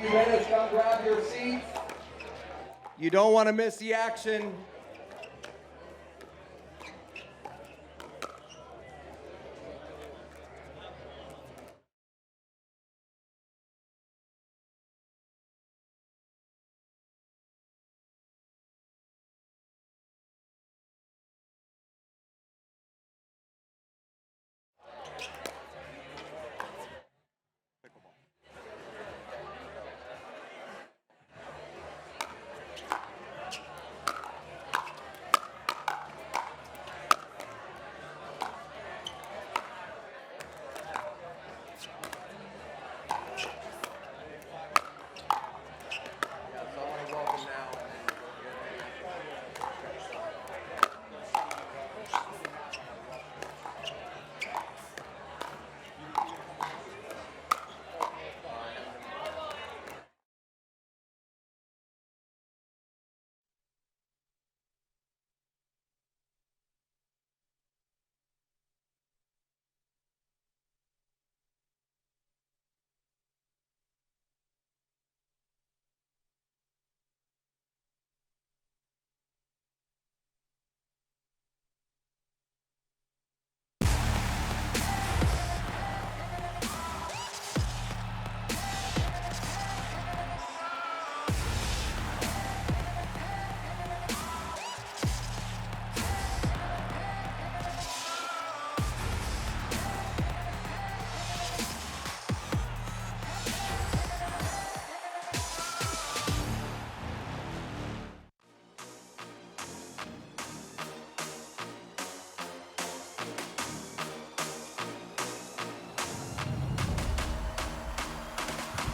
You ready to come grab your seats? You don't want to miss the action.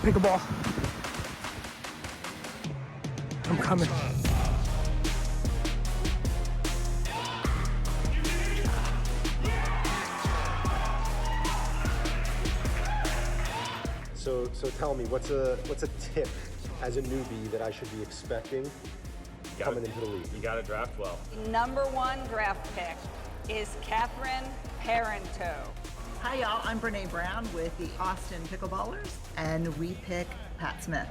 Pickleball. I'm coming. So tell me, what's a tip as a newbie that I should be expecting coming into the league? You got to draft well. Number one draft pick is Catherine Parento. Hi y'all, I'm Brene Brown with the Austin Pickleballers, and we pick Pat Smith.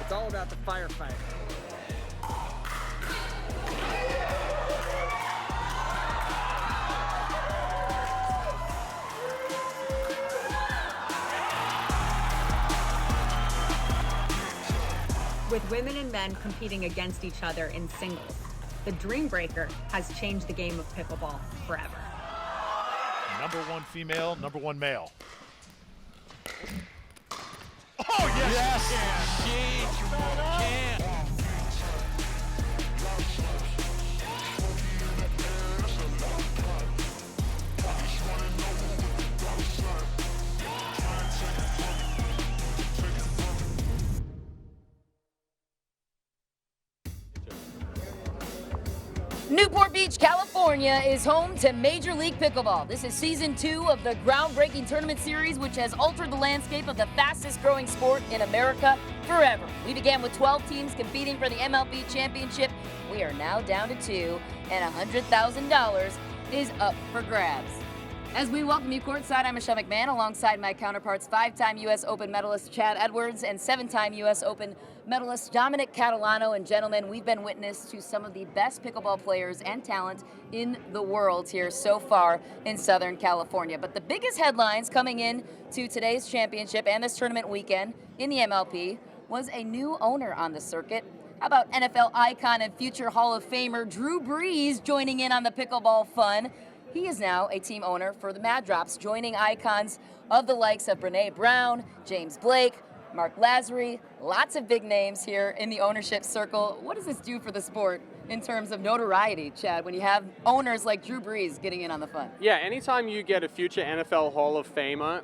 It's all about the firefight. With women and men competing against each other in singles, the Dream Breaker has changed the game of pickleball forever. Number one female, number one male. Oh, yes, she can. Newport Beach, California is home to Major League Pickleball. This is season 2 of the groundbreaking tournament series, which has altered the landscape of the fastest growing sport in America forever. We began with 12 teams competing for the MLP Championship. We are now down to 2, and $100,000 is up for grabs. As we welcome you courtside, I'm Michelle McMahon, alongside my counterparts, 5-time U.S. Open medalist Chad Edwards and 7-time U.S. Open medalist Dominic Catalano. And gentlemen, we've been witness to some of the best pickleball players and talent in the world here so far in Southern California. But the biggest headlines coming in to today's championship and this tournament weekend in the MLP was a new owner on the circuit. How about NFL icon and future Hall of Famer Drew Brees joining in on the pickleball fun? He is now a team owner for the Mad Drops, joining icons of the likes of Brene Brown, James Blake, Mark Lazary, lots of big names here in the ownership circle. What does this do for the sport in terms of notoriety, Chad, when you have owners like Drew Brees getting in on the fun? Yeah, anytime you get a future NFL Hall of Famer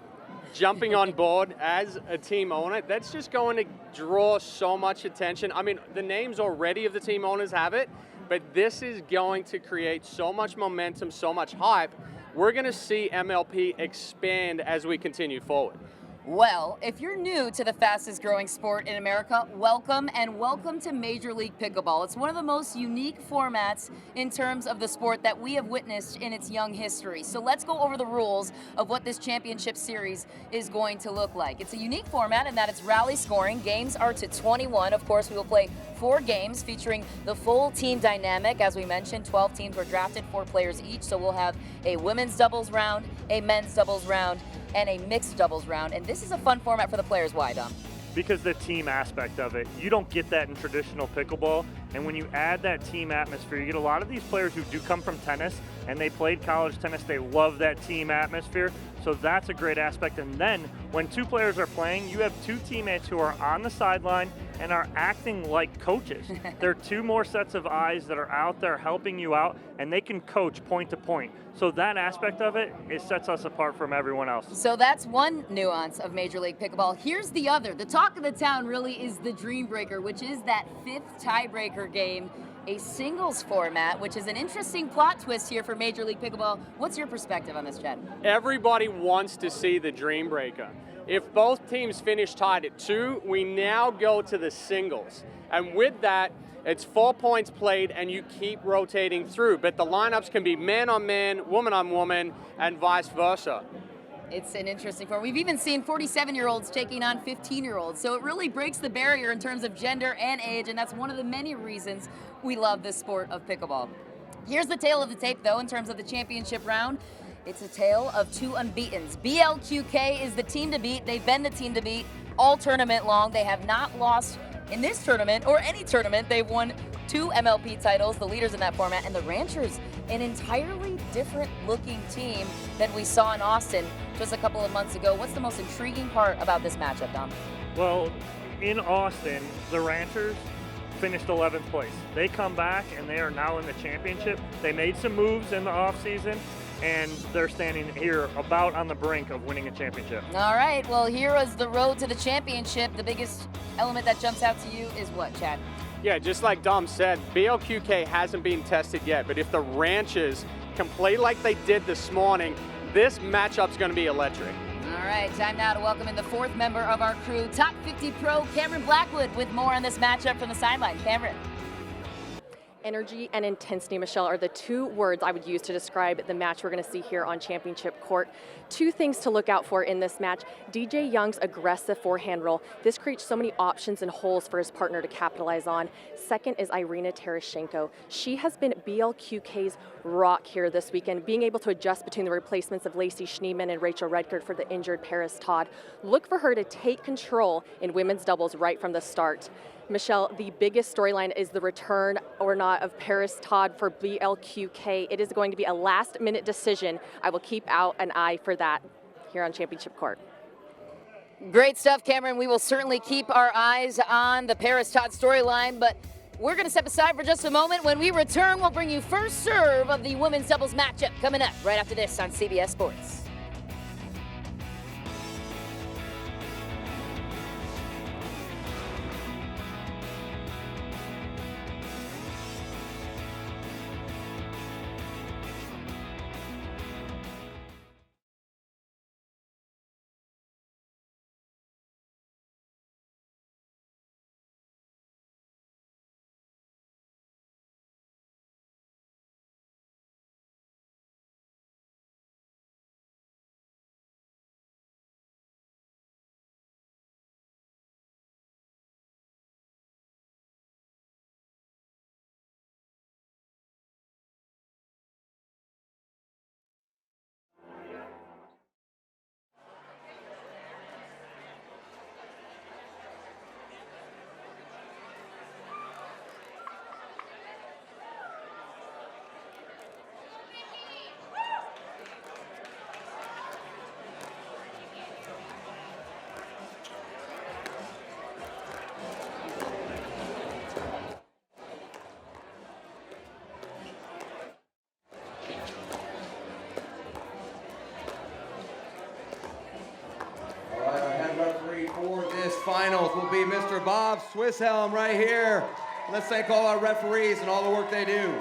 jumping on board as a team owner, that's just going to draw so much attention. I mean, the names already of the team owners have it, but this is going to create so much momentum, so much hype. We're going to see MLP expand as we continue forward. Well, if you're new to the fastest growing sport in America, welcome, and welcome to Major League Pickleball. It's one of the most unique formats in terms of the sport that we have witnessed in its young history. So let's go over the rules of what this championship series is going to look like. It's a unique format in that it's rally scoring. Games are to 21. Of course, we will play 4 games featuring the full team dynamic. As we mentioned, 12 teams were drafted, 4 players each. So we'll have a women's doubles round, a men's doubles round, and a mixed doubles round. And this is a fun format for the players. Why, Dom? Because the team aspect of it. You don't get that in traditional pickleball. And when you add that team atmosphere, you get a lot of these players who do come from tennis and they played college tennis. They love that team atmosphere. So that's a great aspect. And then when 2 players are playing, you have 2 teammates who are on the sideline and are acting like coaches. There are 2 more sets of eyes that are out there helping you out, and they can coach point to point. So that aspect of it sets us apart from everyone else. So that's one nuance of Major League Pickleball. Here's the other. The talk of the town really is the Dream Breaker, which is that 5th tiebreaker game, a singles format, which is an interesting plot twist here for Major League Pickleball. What's your perspective on this, Chad? Everybody wants to see the Dream Breaker. If both teams finish tied at 2, we now go to the singles. And with that, it's 4 points played and you keep rotating through. But the lineups can be man on man, woman on woman, and vice versa. It's an interesting form. We've even seen 47-year-olds taking on 15-year-olds. So it really breaks the barrier in terms of gender and age, and that's one of the many reasons we love this sport of pickleball. Here's the tail of the tape, though, in terms of the championship round. It's a tale of 2 unbeatens. BLQK is the team to beat. They've been the team to beat all tournament long. They have not lost in this tournament or any tournament. They've won 2 MLP titles, the leaders in that format, and the Ranchers, an entirely different looking team than we saw in Austin just a couple of months ago. What's the most intriguing part about this matchup, Dom? Well, in Austin, the Ranchers finished 11th place. They come back and they are now in the championship. They made some moves in the offseason, and they're standing here about on the brink of winning a championship. All right, well, here is the road to the championship. The biggest element that jumps out to you is what, Chad? Yeah, just like Dom said, BLQK hasn't been tested yet, but if the Ranchers can play like they did this morning, this matchup's going to be electric. All right, time now to welcome in the 4th member of our crew, Top 50 Pro Cameron Blackwood, with more on this matchup from the sideline. Cameron. Energy and intensity, Michelle, are the 2 words I would use to describe the match we're going to see here on Championship Court. 2 things to look out for in this match. DJ Young's aggressive forehand roll. This creates so many options and holes for his partner to capitalize on. Second is Irina Tereschenko. She has been BLQK's rock here this weekend, being able to adjust between the replacements of Lacey Schneeman and Rachel Redkert for the injured Paris Todd. Look for her to take control in women's doubles right from the start. Michelle, the biggest storyline is the return or not of Paris Todd for BLQK. It is going to be a last-minute decision. I will keep out an eye for that here on Championship Court. Great stuff, Cameron. We will certainly keep our eyes on the Paris Todd storyline, but we're going to step aside for just a moment. When we return, we'll bring you first serve of the women's doubles matchup coming up right after this on CBS Sports. doubles will be Mr. Bob Swisshelm right here. Let's thank all our referees and all the work they do.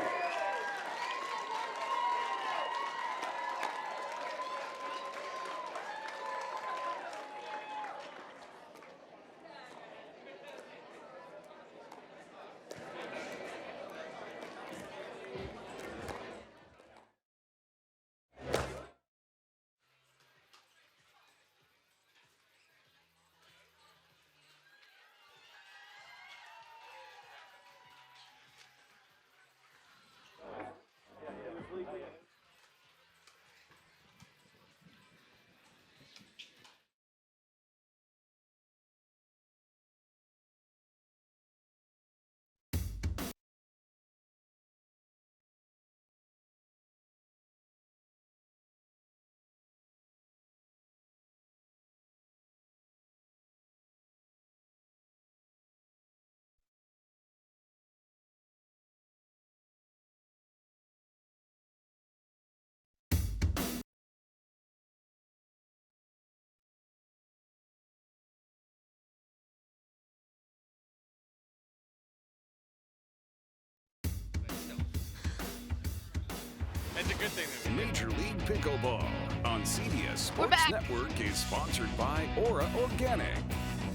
It's a good thing that Major League Pickleball on CBS Sports Network is sponsored by Aura Organic,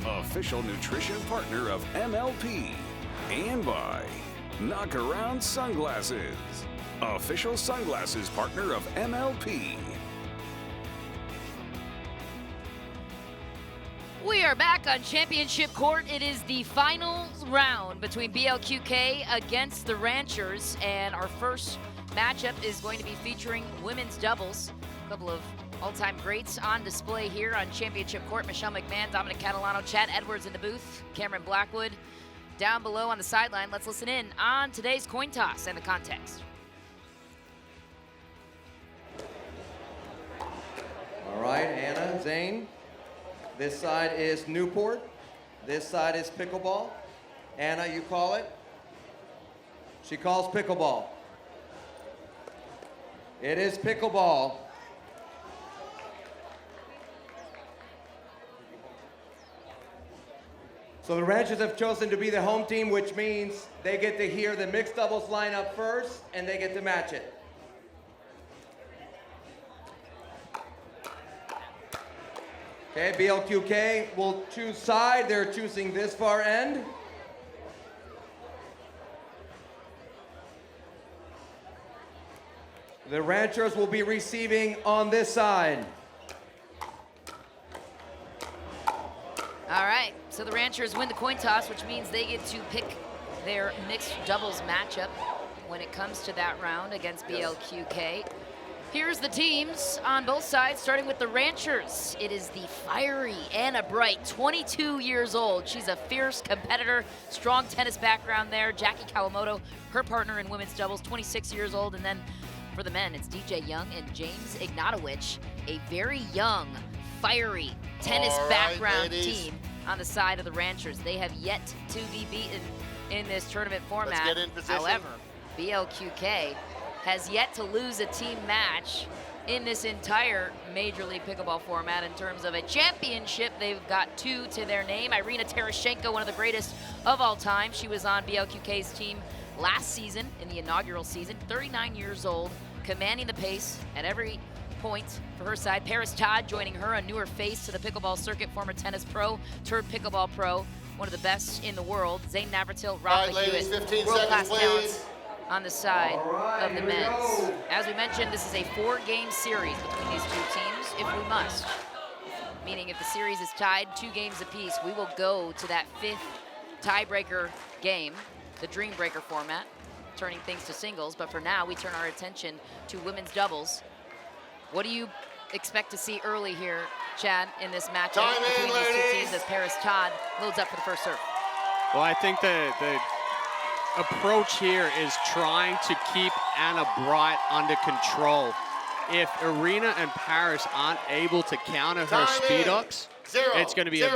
official nutrition partner of MLP, and by Knock Around Sunglasses, official sunglasses partner of MLP. We are back on championship court. It is the final round between BLQK against the Ranchers, and our first matchup is going to be featuring women's doubles. A couple of all-time greats on display here on championship court. Michelle McMahon, Dominic Catalano, Chad Edwards in the booth, Cameron Blackwood down below on the sideline. Let's listen in on today's coin toss and the context. All right, Anna, Zane. This side is Newport. This side is pickleball. Anna, you call it. She calls pickleball. It is pickleball. So the Ranchers have chosen to be the home team, which means they get to hear the mixed doubles lineup first, and they get to match it. Okay, BLQK will choose side. They're choosing this far end. The Ranchers will be receiving on this side. All right, so the Ranchers win the coin toss, which means they get to pick their mixed doubles matchup when it comes to that round against BLQK. Here's the teams on both sides, starting with the Ranchers. It is the fiery Anna Bright, 22 years old. She's a fierce competitor, strong tennis background there. Jackie Kawamato, her partner in women's doubles, 26 years old. And then for the men, it's DJ Young and James Ignatowich, a very young, fiery tennis background team on the side of the Ranchers. They have yet to be beaten in this tournament format. Let's get in position. However, BLQK has yet to lose a team match in this entire Major League Pickleball format. In terms of a championship, they've got 2 to their name. Irina Tereschenko, one of the greatest of all time. She was on BLQK's team last season in the inaugural season, 39 years old, commanding the pace at every point for her side. Todd joining her, a newer face to the pickleball circuit, former tennis pro, turned pickleball pro, one of the best in the world. Zane Navratil, Rafa, Hewitt, world-class talents on the side of the men's. As we mentioned, this is a 4-game series between these 2 teams, if we must. Meaning if the series is tied 2 games apiece, we will go to that 5th tiebreaker game, the Dream Breaker format, turning things to singles. But for now, we turn our attention to women's doubles. What do you expect to see early here, Chad, in this matchup between these 2 teams as Todd loads up for the first serve? Well, I think the approach here is trying to keep Anna Bright under control. If Irina and Paris aren't able to counter her speed ups, it's going to be a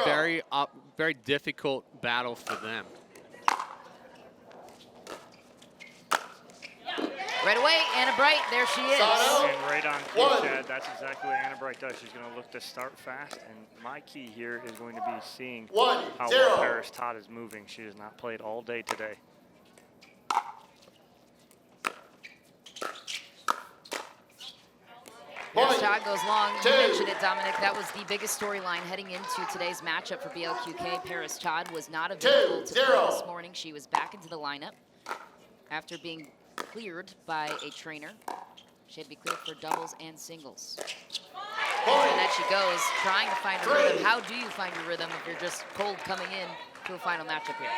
very difficult battle for them. Right away, Anna Bright, there she is. And right on cue, Chad. That's exactly what Anna Bright does. She's going to look to start fast, and my key here is going to be seeing how well Paris Todd is moving. She has not played all day today. Paris Todd goes long. You mentioned it, Dominic. That was the biggest storyline heading into today's matchup for BLQK. Paris Todd was not available to play this morning. She was back into the lineup after being cleared by a trainer. She had to be cleared for doubles and singles. And that she goes, trying to find her rhythm. How do you find your rhythm if you're just cold coming in to a final matchup here?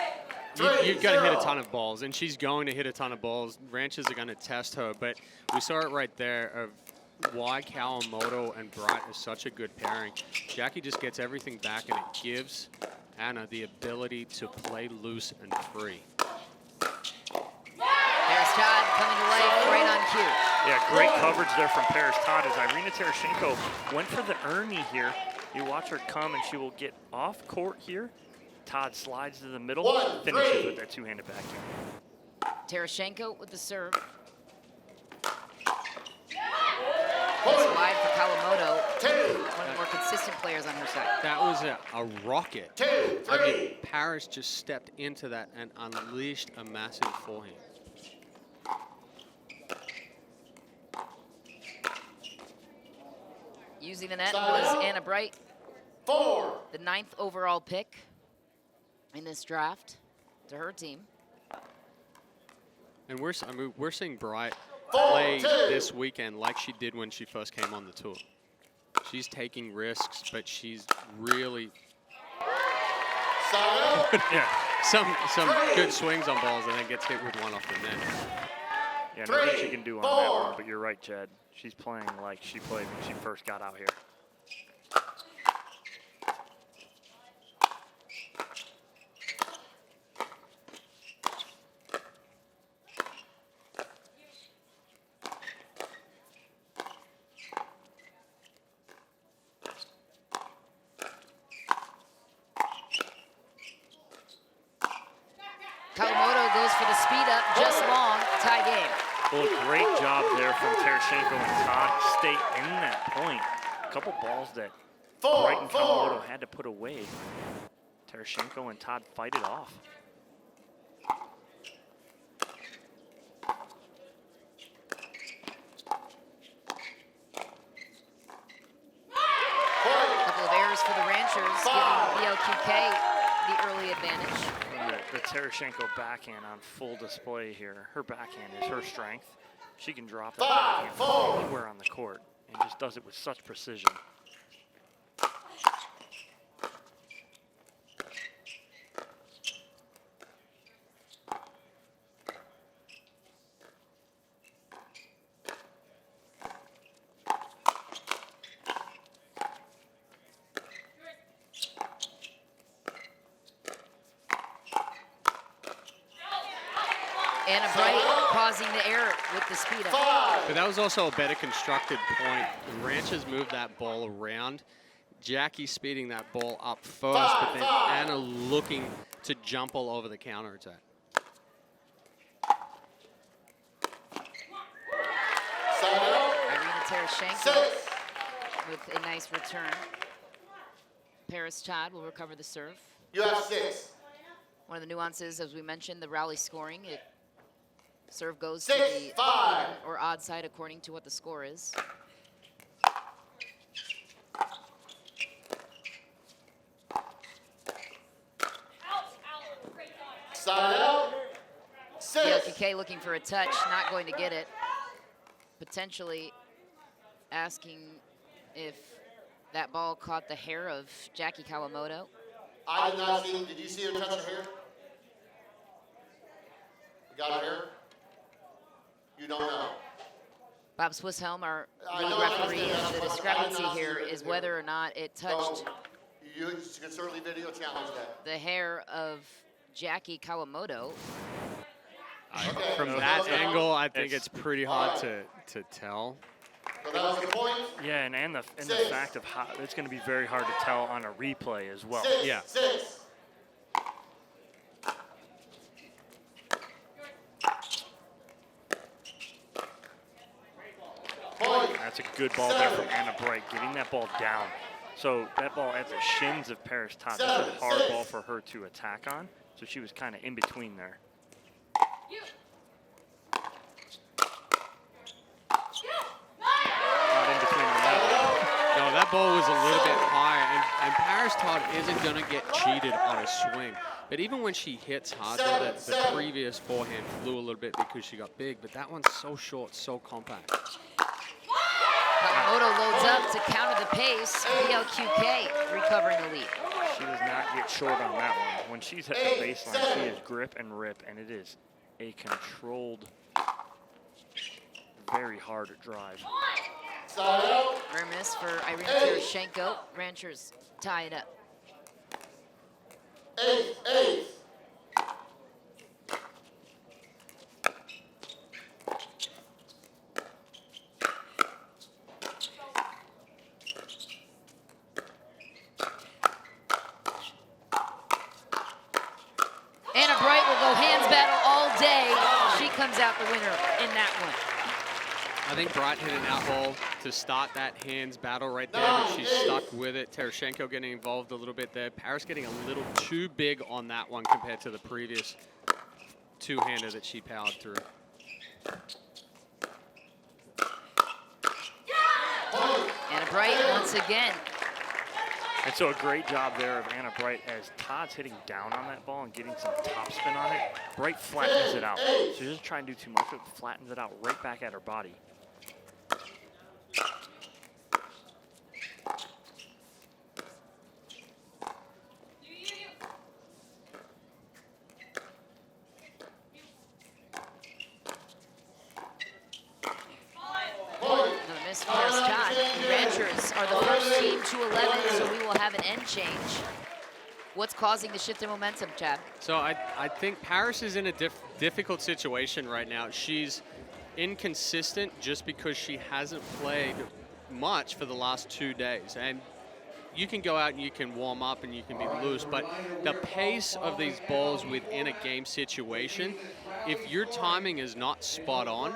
You've got to hit a ton of balls, and she's going to hit a ton of balls. Ranches are going to test her, but we saw it right there of why Kawamato and Bright is such a good pairing. Jackie just gets everything back, and it gives Anna the ability to play loose and free. Paris Todd coming to life right on cue. Yeah, great coverage there from Paris Todd as Irina Tereschenko went for the Ernie here. You watch her come, and she will get off court here. Todd slides to the middle, finishes with that two-handed backhand. Tereschenko with the serve. It's wide for Kawamato, one of the more consistent players on her side. That was a rocket. I mean, Paris just stepped into that and unleashed a massive forehand. Using the net was Anna Bright, the 9th overall pick in this draft to her team. And we're seeing Bright play this weekend like she did when she first came on the tour. She's taking risks, but she's really some good swings on balls and then gets hit with one off the net. Yeah, nothing she can do on that one, but you're right, Chad. She's playing like she played when she first got out here. Kawamato goes for the speed up, just long, tie game. Well, great job there from Tereschenko and Todd. Stay in that point. A couple balls that Bright and Kawamato had to put away. Tereschenko and Todd fight it off. A couple of errors for the Ranchers, giving BLQK the early advantage. The Tereschenko backhand on full display here. Her backhand is her strength. She can drop that backhand anywhere on the court and just does it with such precision. Anna Bright causing the error with the speed up. But that was also a better constructed point. The Ranchers moved that ball around. Jackie speeding that ball up first, but then Anna looking to jump all over the counterattack. Irina Tereschenko with a nice return. Paris Todd will recover the serve. You have 6. One of the nuances, as we mentioned, the rally scoring. Serve goes 6, to the 5. even or odd side according to what the score is. Side out. 6. BLQK looking for a touch, not going to get it. Potentially asking if that ball caught the hair of Jackie Kawamato. I did not see. Did you see her touch her hair? Got her hair? You don't know. Bob Swisshelm, our I lead know, I referee, understand. the I did discrepancy not see here her is hair. whether or not it touched So you can certainly video challenge that. the hair of Jackie Kawamato. From that angle, I think it's pretty hard to tell. So that was the point. Yeah, and the fact of how it's going to be very hard to tell on a replay as well. 6, Yeah. 6. That's a good ball there from Anna Bright, getting that ball down. So that ball at the shins of Paris Todd, that's a hard ball for her to attack on. So she was kind of in between there. Not in between on that one. No, that ball was a little bit higher, and Paris Todd isn't going to get cheated on a swing. But even when she hits hard, the previous forehand flew a little bit because she got big, but that one's so short, so compact. Kawamato loads up to counter the pace. BLQK recovering the lead. She does not get short on that one. When she's at the baseline, she is grip and rip, and it is a controlled, very hard drive. Rare miss for Irina Tereschenko. Ranchers tie it up. Anna Bright will go hands battle all day. She comes out the winner in that one. I think Bright hit an out ball to start that hands battle right there, but she's stuck with it. Tereschenko getting involved a little bit there. Paris getting a little too big on that one compared to the previous two-hander that she powered through. Anna Bright once again. And so a great job there of Anna Bright as Todd's hitting down on that ball and getting some topspin on it. Bright flattens it out. She doesn't try and do too much, but flattens it out right back at her body. Another miss for Paris Todd. The Ranchers are the first team to 11, so we will have an end change. What's causing the shift in momentum, Chad? So I think Paris is in a difficult situation right now. She's inconsistent just because she hasn't played much for the last 2 days. And you can go out and you can warm up and you can be loose, but the pace of these balls within a game situation, if your timing is not spot on,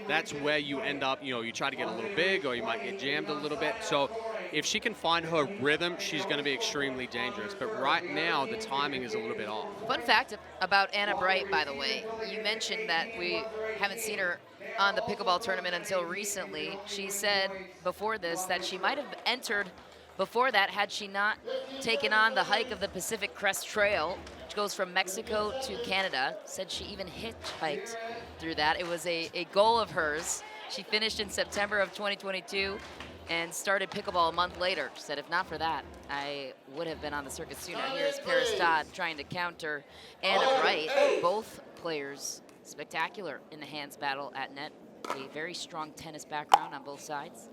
that's where you end up, you try to get a little big or you might get jammed a little bit. So if she can find her rhythm, she's going to be extremely dangerous. But right now, the timing is a little bit off. Fun fact about Anna Bright, by the way, you mentioned that we haven't seen her on the pickleball tournament until recently. She said before this that she might have entered before that had she not taken on the hike of the Pacific Crest Trail, which goes from Mexico to Canada. Said she even hitchhiked through that. It was a goal of hers. She finished in September of 2022 and started pickleball a month later. She said, if not for that, I would have been on the circuit sooner. Here's Paris Todd trying to counter Anna Bright. Both players spectacular in the hands battle at net. A very strong tennis background on both sides.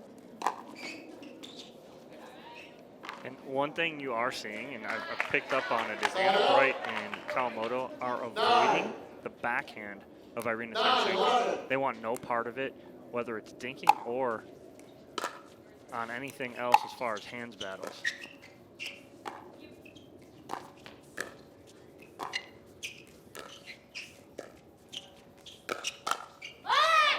And one thing you are seeing, and I've picked up on it, is Anna Bright and Kawamato are avoiding the backhand of Irina Tereschenko. They want no part of it, whether it's dinking or on anything else as far as hands battles.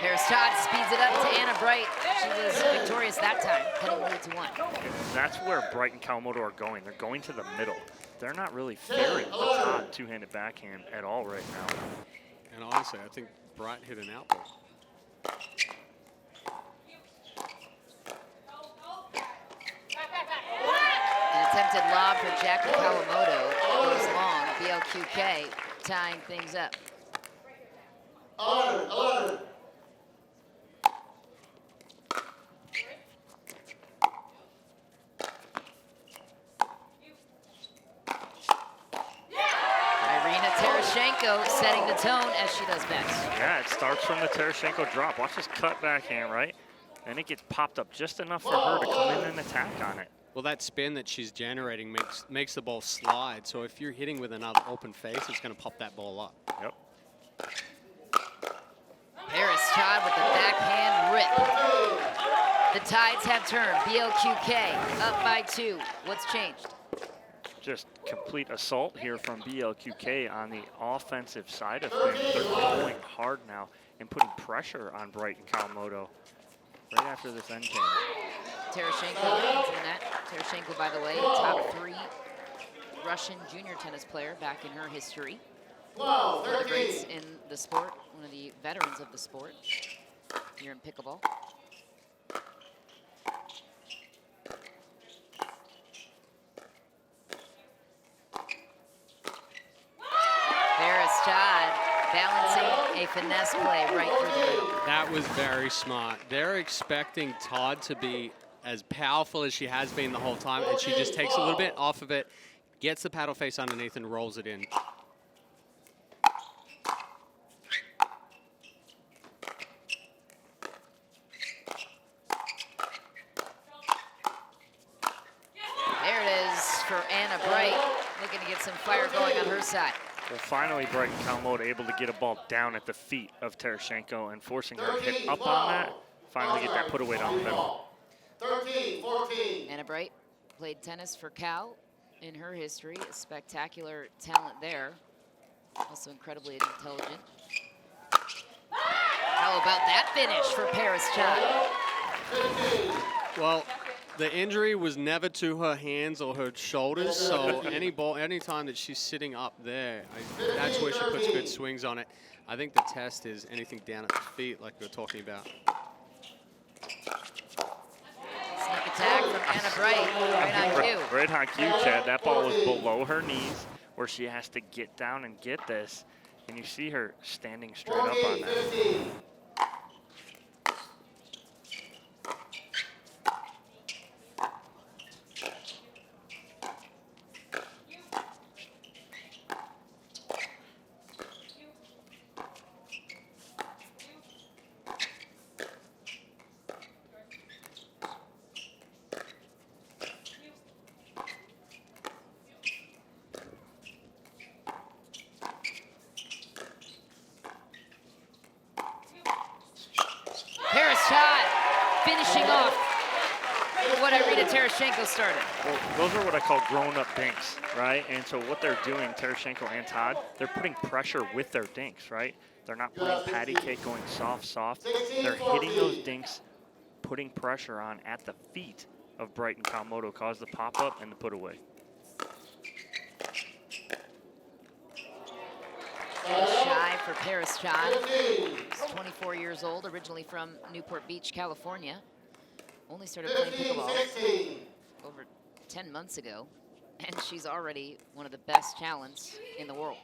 Paris Todd speeds it up to Anna Bright. She was victorious that time, cutting lead to 1. And that's where Bright and Kawamato are going. They're going to the middle. They're not really fearing the Todd two-handed backhand at all right now. And honestly, I think Bright hit an out ball. An attempted lob for Jackie Kawamato goes long. BLQK tying things up. Irina Tereschenko setting the tone as she does best. Yeah, it starts from the Tereschenko drop. Watch this cut backhand, right? And it gets popped up just enough for her to come in and attack on it. Well, that spin that she's generating makes the ball slide. So if you're hitting with another open face, it's going to pop that ball up. Yep. Paris Todd with the backhand rip. The tides have turned. BLQK up by 2. What's changed? Just complete assault here from BLQK on the offensive side of things. They're going hard now and putting pressure on Bright and Kawamato. right after this end came. Tereschenko into the net. Tereschenko, by the way, top 3 Russian junior tennis player back in her history. One of the greats in the sport, one of the veterans of the sport here in pickleball. Todd balancing a finesse play right through the middle. That was very smart. They're expecting Todd to be as powerful as she has been the whole time, and she just takes a little bit off of it, gets the paddle face underneath, and rolls it in. There it is for Anna Bright, looking to get some fire going on her side. Well, finally, Bright and Kawamato able to get a ball down at the feet of Tereschenko and forcing her to hit up on that. Finally get that put away down the middle. 13-14. Anna Bright played tennis for Cal in her history. A spectacular talent there. Also incredibly intelligent. How about that finish for Paris Chad? Well, the injury was never to her hands or her shoulders, so any time that she's sitting up there, that's where she puts good swings on it. I think the test is anything down at the feet, like we were talking about. Sneak attack from Anna Bright, right on cue. Right on cue, Chad. That ball was below her knees, where she has to get down and get this, and you see her standing straight up on that. Tereschenko started. Well, those are what I call grown-up dinks, right? And so what they're doing, Tereschenko and Todd, they're putting pressure with their dinks, right? They're not putting patty cake going soft, soft. They're hitting those dinks, putting pressure on at the feet of Bright and Kawamato, cause the pop-up and the put away. Shy for Paris Chad. He's 24 years old, originally from Newport Beach, California. Only started playing pickleball over 10 months ago, and she's already one of the best talents in the world.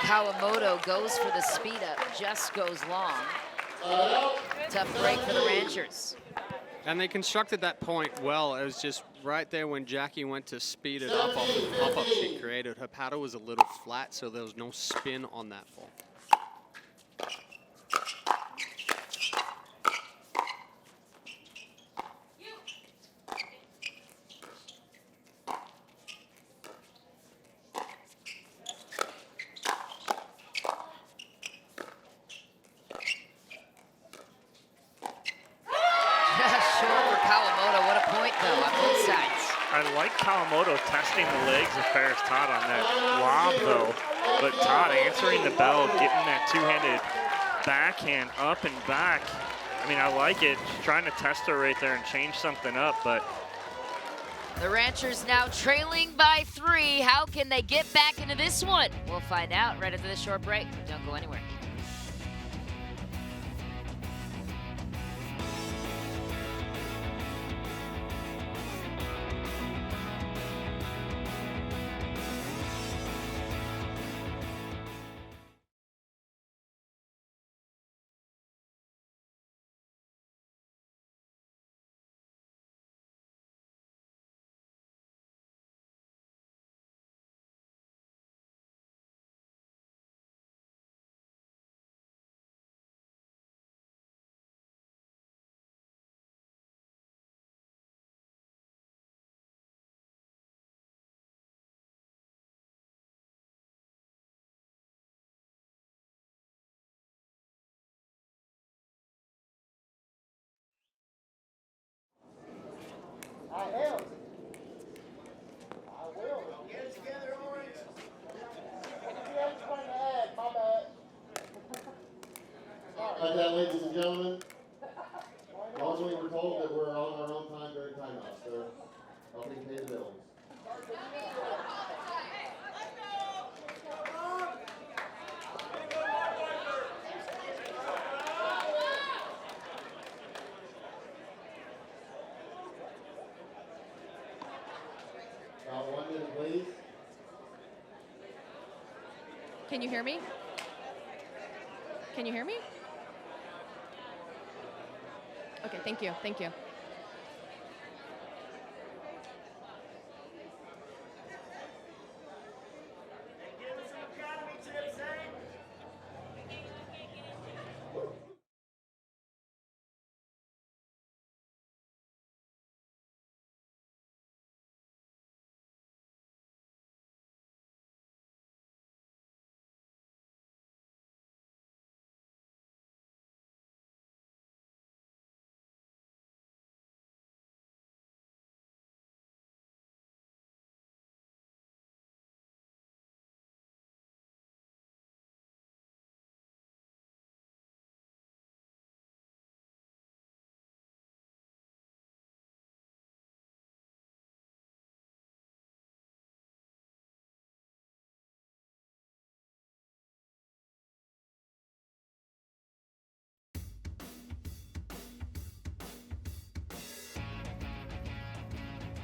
Kawamato goes for the speed up, just goes long. Tough break for the Ranchers. And they constructed that point well. It was just right there when Jackie went to speed it up off the pop-up she created. Her paddle was a little flat, so there was no spin on that ball. Kawamato testing the legs of Paris Todd on that lob, though. But Todd answering the bell, getting that two-handed backhand up and back. I mean, I like it. She's trying to test her right there and change something up, but... The Ranchers now trailing by 3. How can they get back into this one? We'll find out right after this short break. Don't go anywhere. Like that, ladies and gentlemen. Also, we were told that we're on our own time during timeouts. They're helping pay the bills. About 1 minute, please. Can you hear me? Can you hear me? Okay, thank you, thank you.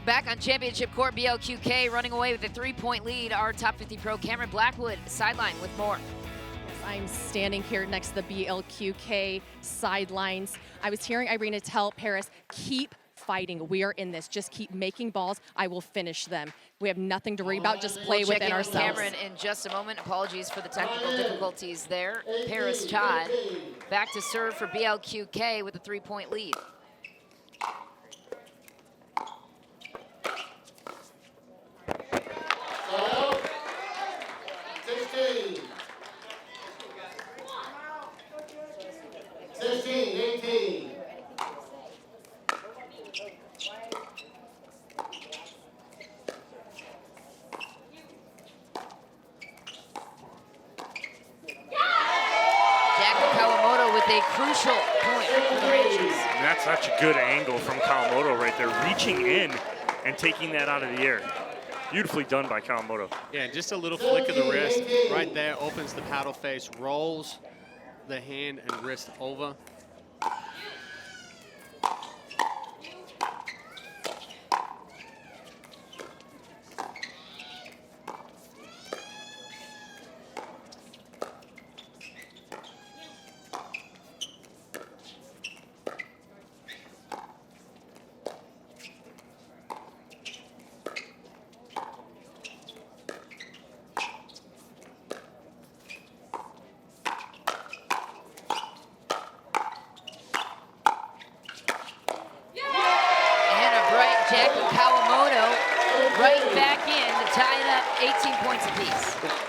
Back on championship court, BLQK running away with a 3-point lead. Our top 50 pro Cameron Blackwood sideline with more. Yes, I'm standing here next to the BLQK sidelines. I was hearing Irina tell Paris, keep fighting. We are in this. Just keep making balls. I will finish them. We have nothing to worry about. Just play within ourselves. Cameron in just a moment. Apologies for the technical difficulties there. Paris Todd back to serve for BLQK with a 3-point lead. So, 16. 16, 18. Kawamato with a crucial point for the Rangers. And that's such a good angle from Kawamato right there, reaching in and taking that out of the air. Beautifully done by Kawamato. Yeah, just a little flick of the wrist right there, opens the paddle face, rolls the hand and wrist over.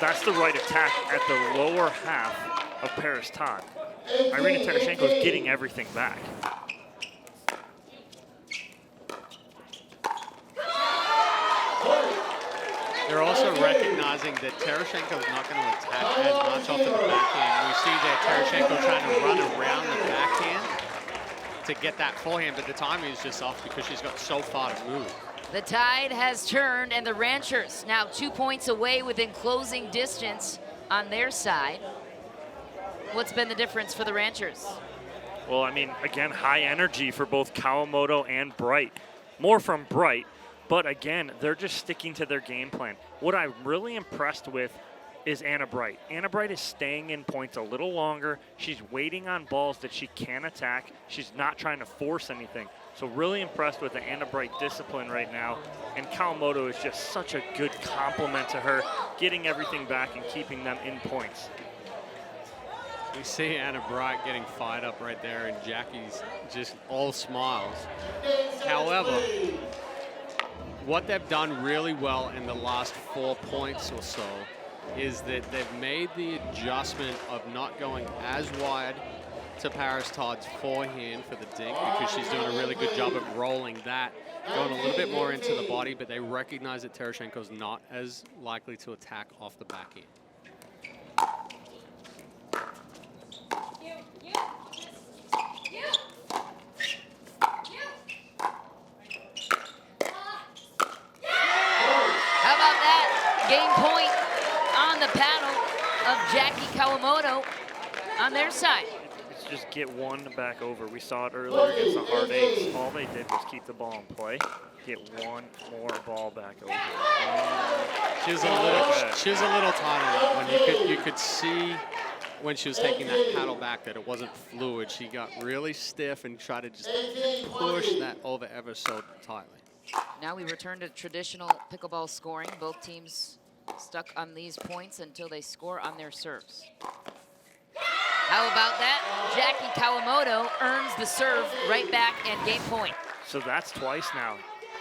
That's the right attack at the lower half of Paris Todd. Irina Tereschenko is getting everything back. They're also recognizing that Tereschenko is not going to attack as much off of the backhand. We see that Tereschenko trying to run around the backhand to get that forehand, but the timing is just off because she's got so far to move. The tide has turned, and the Ranchers now 2 points away within closing distance on their side. What's been the difference for the Ranchers? Well, I mean, again, high energy for both Kawamato and Bright. More from Bright, but again, they're just sticking to their game plan. What I'm really impressed with is Anna Bright. Anna Bright is staying in points a little longer. She's waiting on balls that she can attack. She's not trying to force anything. So really impressed with the Anna Bright discipline right now. And Kawamato is just such a good complement to her, getting everything back and keeping them in points. We see Anna Bright getting fired up right there, and Jackie's just all smiles. However, what they've done really well in the last 4 points or so is that they've made the adjustment of not going as wide to Paris Todd's forehand for the dink because she's doing a really good job of rolling that, going a little bit more into the body, but they recognize that Tereschenko's not as likely to attack off the back end. How about that? Game point on the paddle of Jackie Kawamato on their side. It's just get one back over. We saw it earlier against the Hard Eights. All they did was keep the ball in play. Get one more ball back over. She was a little tight on that one. You could see when she was taking that paddle back that it wasn't fluid. She got really stiff and tried to just push that over ever so tightly. Now we return to traditional pickleball scoring. Both teams stuck on these points until they score on their serves. How about that? Jackie Kawamato earns the serve right back and game point. So that's twice now.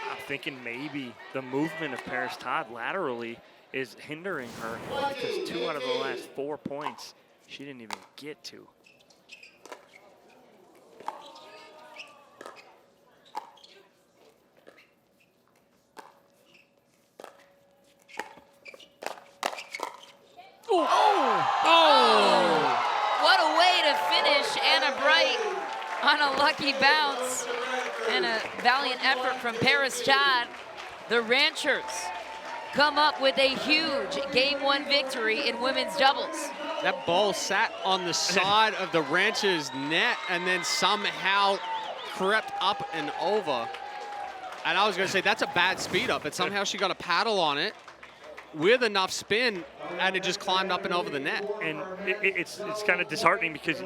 I'm thinking maybe the movement of Paris Todd laterally is hindering her because 2 out of the last 4 points she didn't even get to. Oh! What a way to finish Anna Bright on a lucky bounce and a valiant effort from Paris Todd. The Ranchers come up with a huge Game 1 victory in women's doubles. That ball sat on the side of the Ranchers' net and then somehow crept up and over. And I was going to say, that's a bad speed up, but somehow she got a paddle on it with enough spin, and it just climbed up and over the net. And it's kind of disheartening because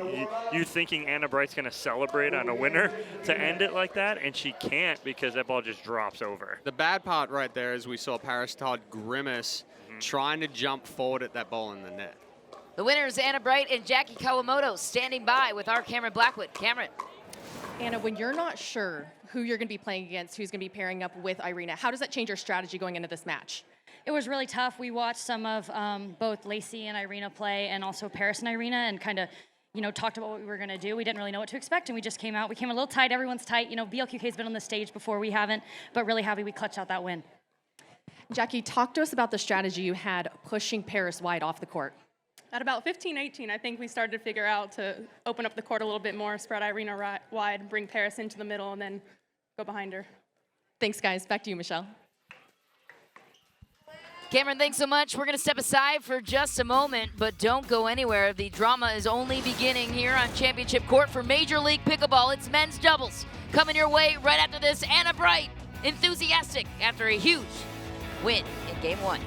you're thinking Anna Bright's going to celebrate on a winner to end it like that, and she can't because that ball just drops over. The bad part right there is we saw Paris Todd grimace trying to jump forward at that ball in the net. The winners, Anna Bright and Jackie Kawamato, standing by with our Cameron Blackwood. Cameron. Anna, when you're not sure who you're going to be playing against, who's going to be pairing up with Irina, how does that change your strategy going into this match? It was really tough. We watched some of both Lacey and Irina play and also Paris and Irina and kind of, talked about what we were going to do. We didn't really know what to expect, and we just came out. We came a little tight. Everyone's tight. BLQK's been on the stage before. We haven't, but really happy we clutched out that win. Jackie, talk to us about the strategy you had pushing Paris wide off the court. At about 15-18, I think we started to figure out to open up the court a little bit more, spread Irina wide, bring Paris into the middle, and then go behind her. Thanks, guys. Back to you, Michelle. Cameron, thanks so much. We're going to step aside for just a moment, but don't go anywhere. The drama is only beginning here on Championship Court for Major League Pickleball. It's men's doubles. Coming your way right after this, Anna Bright, enthusiastic after a huge win in Game 1.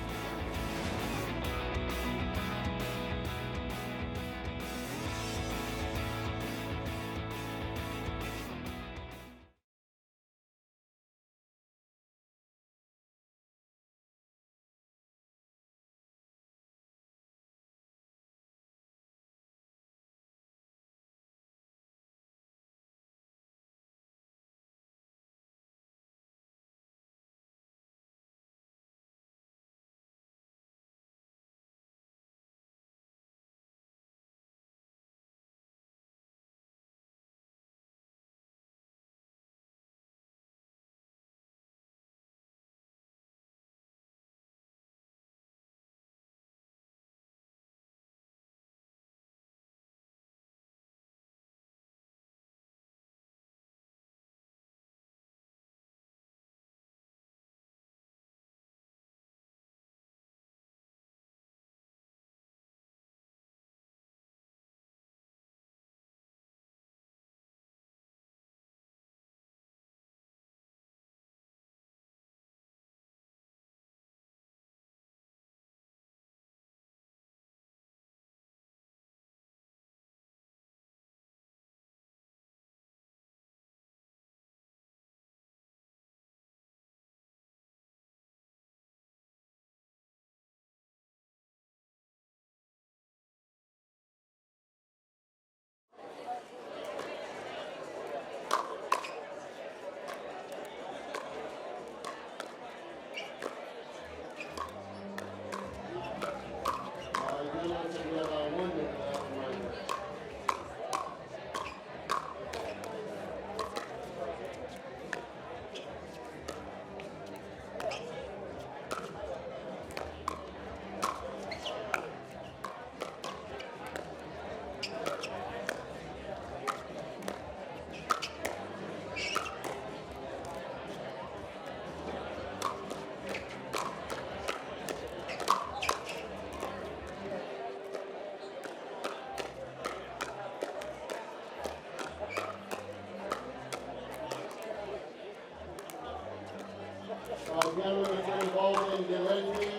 Gentlemen, if you're involved in, get ready, please.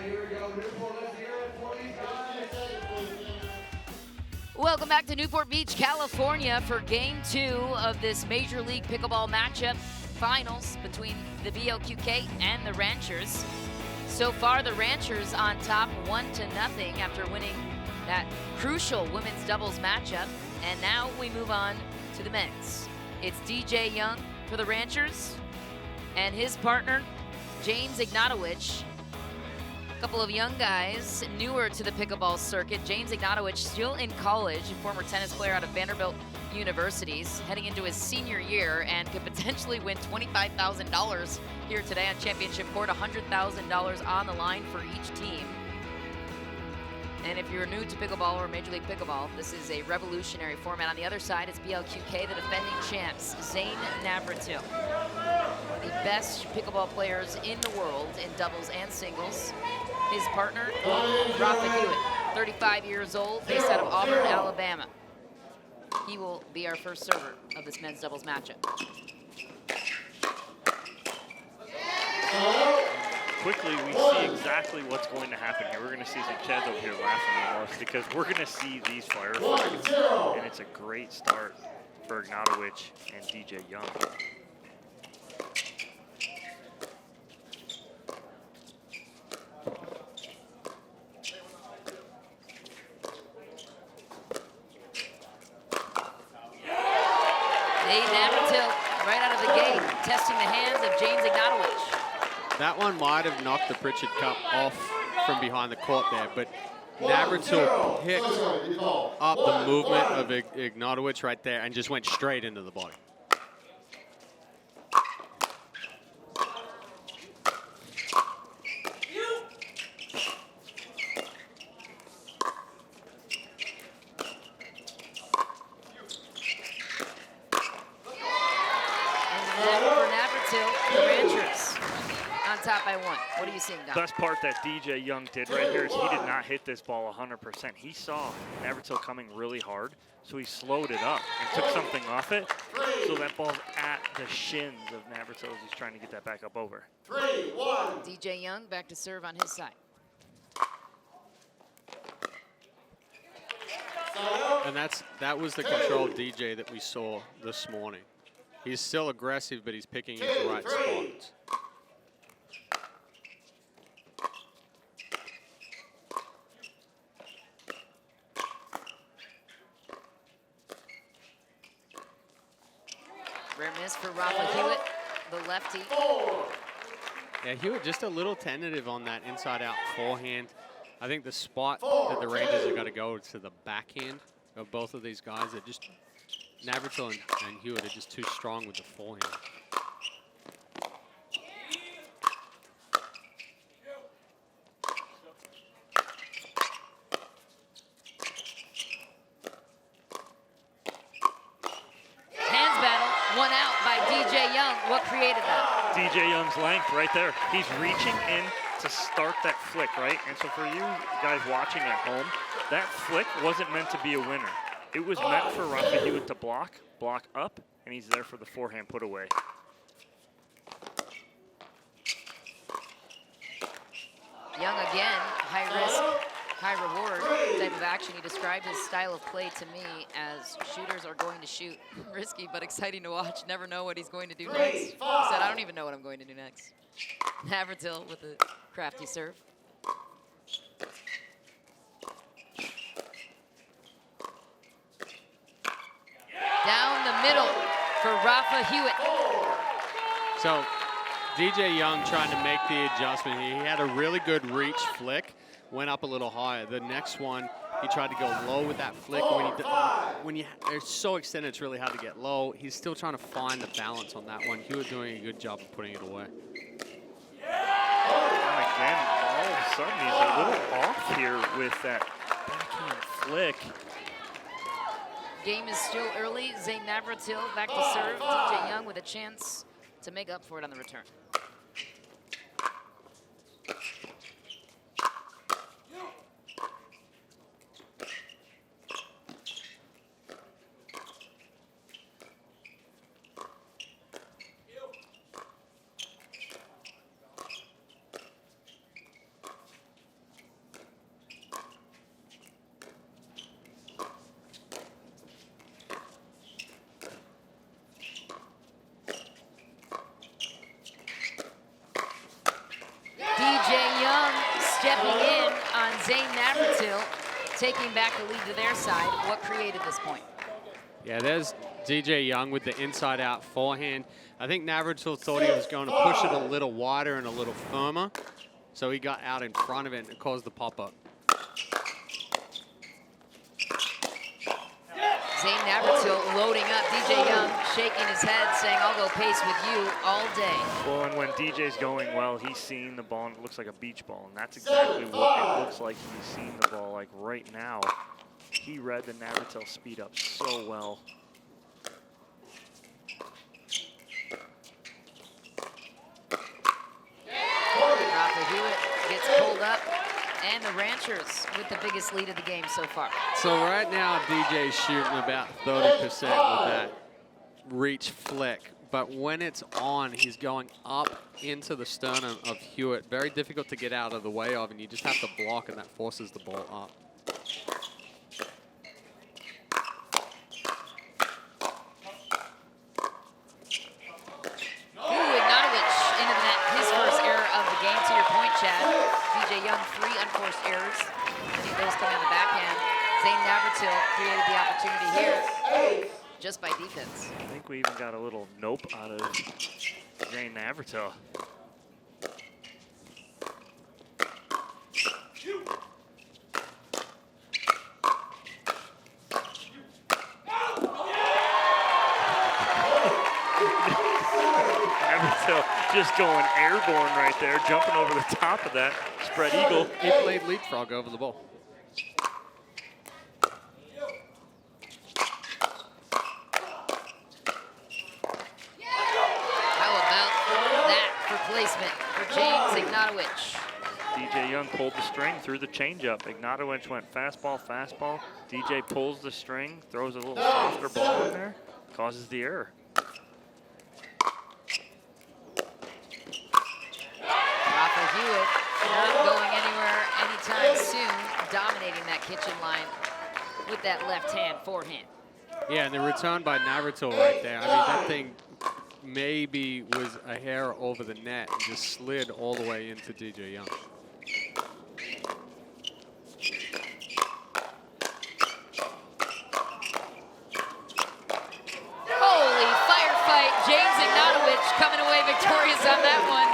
Here we go, Newport, let's hear it for these guys. Welcome back to Newport Beach, California for Game 2 of this Major League Pickleball matchup finals between the BLQK and the Ranchers. So far, the Ranchers on top 1-0 after winning that crucial women's doubles matchup. And now we move on to the men's. It's DJ Young for the Ranchers and his partner, James Ignatowich. A couple of young guys, newer to the pickleball circuit. James Ignatowich, still in college, a former tennis player out of Vanderbilt Universities, heading into his senior year and could potentially win $25,000 here today on Championship Court, $100,000 on the line for each team. And if you're new to pickleball or Major League Pickleball, this is a revolutionary format. On the other side, it's BLQK, the defending champs, Zane Navratil. One of the best pickleball players in the world in doubles and singles. His partner, Rafa Hewitt, 35 years old, based out of Auburn, Alabama. He will be our first server of this men's doubles matchup. Quickly, we see exactly what's going to happen here. We're going to see some Chads over here laughing at us because we're going to see these firefights, and it's a great start for Ignatowich and DJ Young. Navratil, right out of the gate, testing the hands of James Ignatowich. That one might have knocked the Pritchard Cup off from behind the court there, but Navratil picked up the movement of Ignatowich right there and just went straight into the body. Top by 1. What are you seeing, Don? Best part that DJ Young did right here is he did not hit this ball 100%. He saw Navratil coming really hard, so he slowed it up and took something off it. So that ball's at the shins of Navratil as he's trying to get that back up over. 3-1. DJ Young back to serve on his side. And that was the control DJ that we saw this morning. He's still aggressive, but he's picking his right spots. Rare miss for Rafa Hewitt, the lefty. Yeah, Hewitt just a little tentative on that inside-out forehand. I think the spot that the Rangers are going to go to the backhand of both of these guys. They're just Navratil and Hewitt are just too strong with the forehand. What created that? DJ Young's length right there. He's reaching in to start that flick, right? And so for you guys watching at home, that flick wasn't meant to be a winner. It was meant for Rafa Hewitt to block up, and he's there for the forehand put away. Young again, high risk, high reward type of action. He described his style of play to me as shooters are going to shoot. Risky, but exciting to watch. Never know what he's going to do next. He said, I don't even know what I'm going to do next. Navratil with a crafty serve. Down the middle for Rafa Hewitt. So DJ Young trying to make the adjustment. He had a really good reach flick, went up a little higher. The next one, he tried to go low with that flick. When they're so extended, it's really hard to get low. He's still trying to find the balance on that one. Hewitt doing a good job of putting it away. And again, all of a sudden, he's a little off here with that backhand flick. Game is still early. Zane Navratil back to serve. DJ Young with a chance to make up for it on the return. Zane Navratil taking back the lead to their side. What created this point? Yeah, there's DJ Young with the inside-out forehand. I think Navratil thought he was going to push it a little wider and a little firmer, so he got out in front of it and it caused the pop-up. Zane Navratil loading up. DJ Young shaking his head, saying, I'll go pace with you all day. Well, and when DJ's going well, he's seeing the ball and it looks like a beach ball, and that's exactly what it looks like he's seeing the ball like right now. He read the Navratil speed up so well. Rafa Hewitt gets pulled up, and the Ranchers with the biggest lead of the game so far. So right now, DJ's shooting about 30% with that reach flick. But when it's on, he's going up into the sternum of Hewitt. Very difficult to get out of the way of, and you just have to block, and that forces the ball up. Ignatowich into the net, his first error of the game. To your point, Chad, DJ Young, 3 unforced errors. Many of those coming on the backhand. Zane Navratil created the opportunity here just by defense. I think we even got a little nope out of Zane Navratil. Just going airborne right there, jumping over the top of that spread eagle. He played leapfrog over the ball. How about that for placement for James Ignatowich? DJ Young pulled the string, threw the changeup. Ignatowich went fastball, fastball. DJ pulls the string, throws a little softer ball in there, causes the error. Rafa Hewitt not going anywhere anytime soon, dominating that kitchen line with that left hand forehand. Yeah, and the return by Navratil right there. I mean, that thing maybe was a hair over the net and just slid all the way into DJ Young. Holy firefight. James Ignatowich coming away victorious on that one.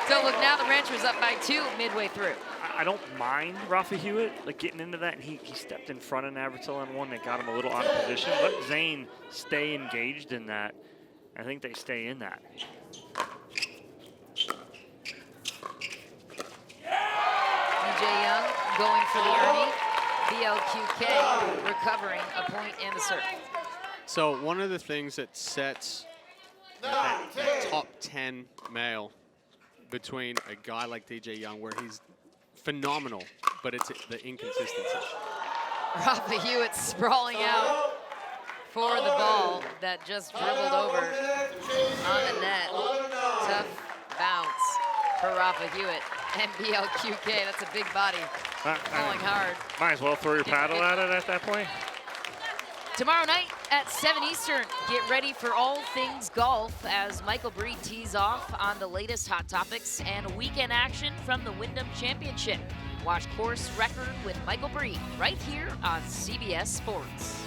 So look, now the Ranchers up by 2 midway through. I don't mind Rafa Hewitt like getting into that, and he stepped in front of Navratil on one that got him a little out of position. Let Zane stay engaged in that. I think they stay in that. DJ Young going for the Ernie. BLQK recovering a point and a serve. So one of the things that sets that top 10 male between a guy like DJ Young, where he's phenomenal, but it's the inconsistency. Rafa Hewitt sprawling out for the ball that just dribbled over on the net. Tough bounce for Rafa Hewitt. And BLQK, that's a big body, falling hard. Might as well throw your paddle at it at that point. Tomorrow night at 7 Eastern, get ready for all things golf as Michael Bree tees off on the latest hot topics and weekend action from the Wyndham Championship. Watch Course Record with Michael Bree right here on CBS Sports.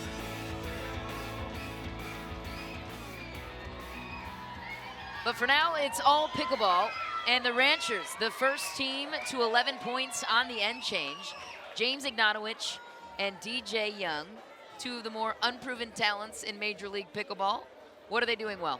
But for now, it's all pickleball, and the Ranchers, the first team to 11 points on the end change. James Ignatowich and DJ Young, 2 of the more unproven talents in Major League Pickleball. What are they doing well?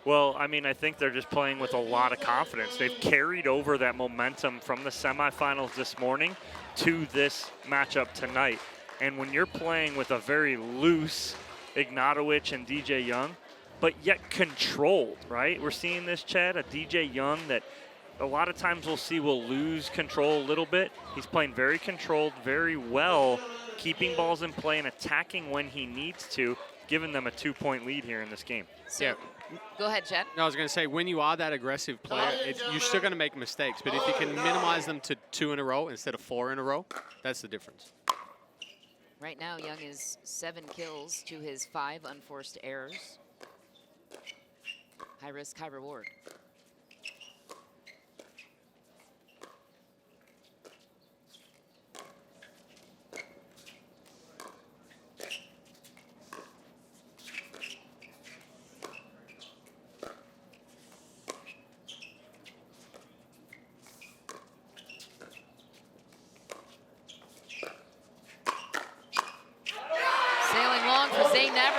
Well, I mean, I think they're just playing with a lot of confidence. They've carried over that momentum from the semifinals this morning to this matchup tonight. And when you're playing with a very loose Ignatowich and DJ Young, but yet controlled, right? We're seeing this, Chad, a DJ Young that a lot of times we'll see will lose control a little bit. He's playing very controlled, very well, keeping balls in play and attacking when he needs to, giving them a 2-point lead here in this game. So, yeah. Go ahead, Chad. No, I was going to say, when you are that aggressive player, you're still going to make mistakes. But if you can minimize them to 2 in a row instead of 4 in a row, that's the difference. Right now, Young is 7 kills to his 5 unforced errors. High risk, high reward.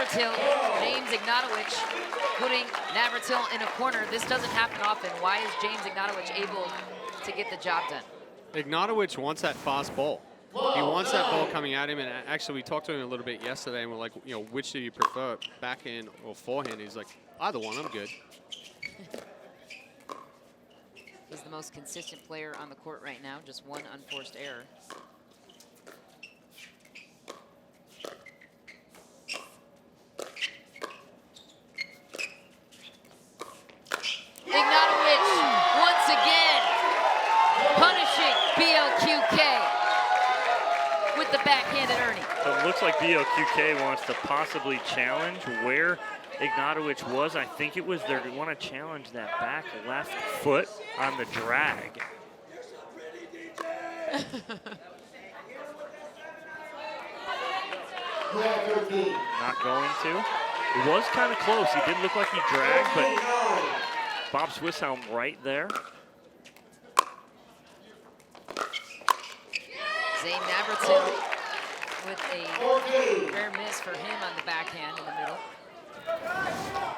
Navratil, James Ignatowich putting Navratil in a corner. This doesn't happen often. Why is James Ignatowich able to get the job done? Ignatowich wants that fast ball. He wants that ball coming at him, and actually we talked to him a little bit yesterday, and we're like, you know, which do you prefer, backhand or forehand? He's like, either one, I'm good. He's the most consistent player on the court right now, just one unforced error. Ignatowich, once again, punishing BLQK with the backhanded Ernie. So it looks like BLQK wants to possibly challenge where Ignatowich was. I think it was they want to challenge that back left foot on the drag. Not going to. It was kind of close. He did look like he dragged, but Bob Swisshelm right there. Zane Navratil with a rare miss for him on the backhand in the middle.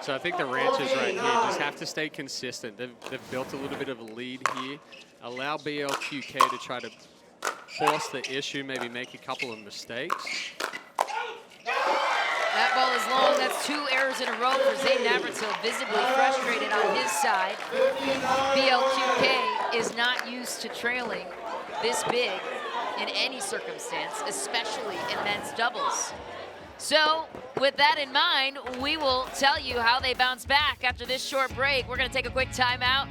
So I think the ranchers right here just have to stay consistent. They've built a little bit of a lead here. Allow BLQK to try to force the issue, maybe make a couple of mistakes. That ball is long. That's 2 errors in a row for Zane Navratil, visibly frustrated on his side. BLQK is not used to trailing this big in any circumstance, especially in men's doubles. So with that in mind, we will tell you how they bounce back after this short break. We're going to take a quick timeout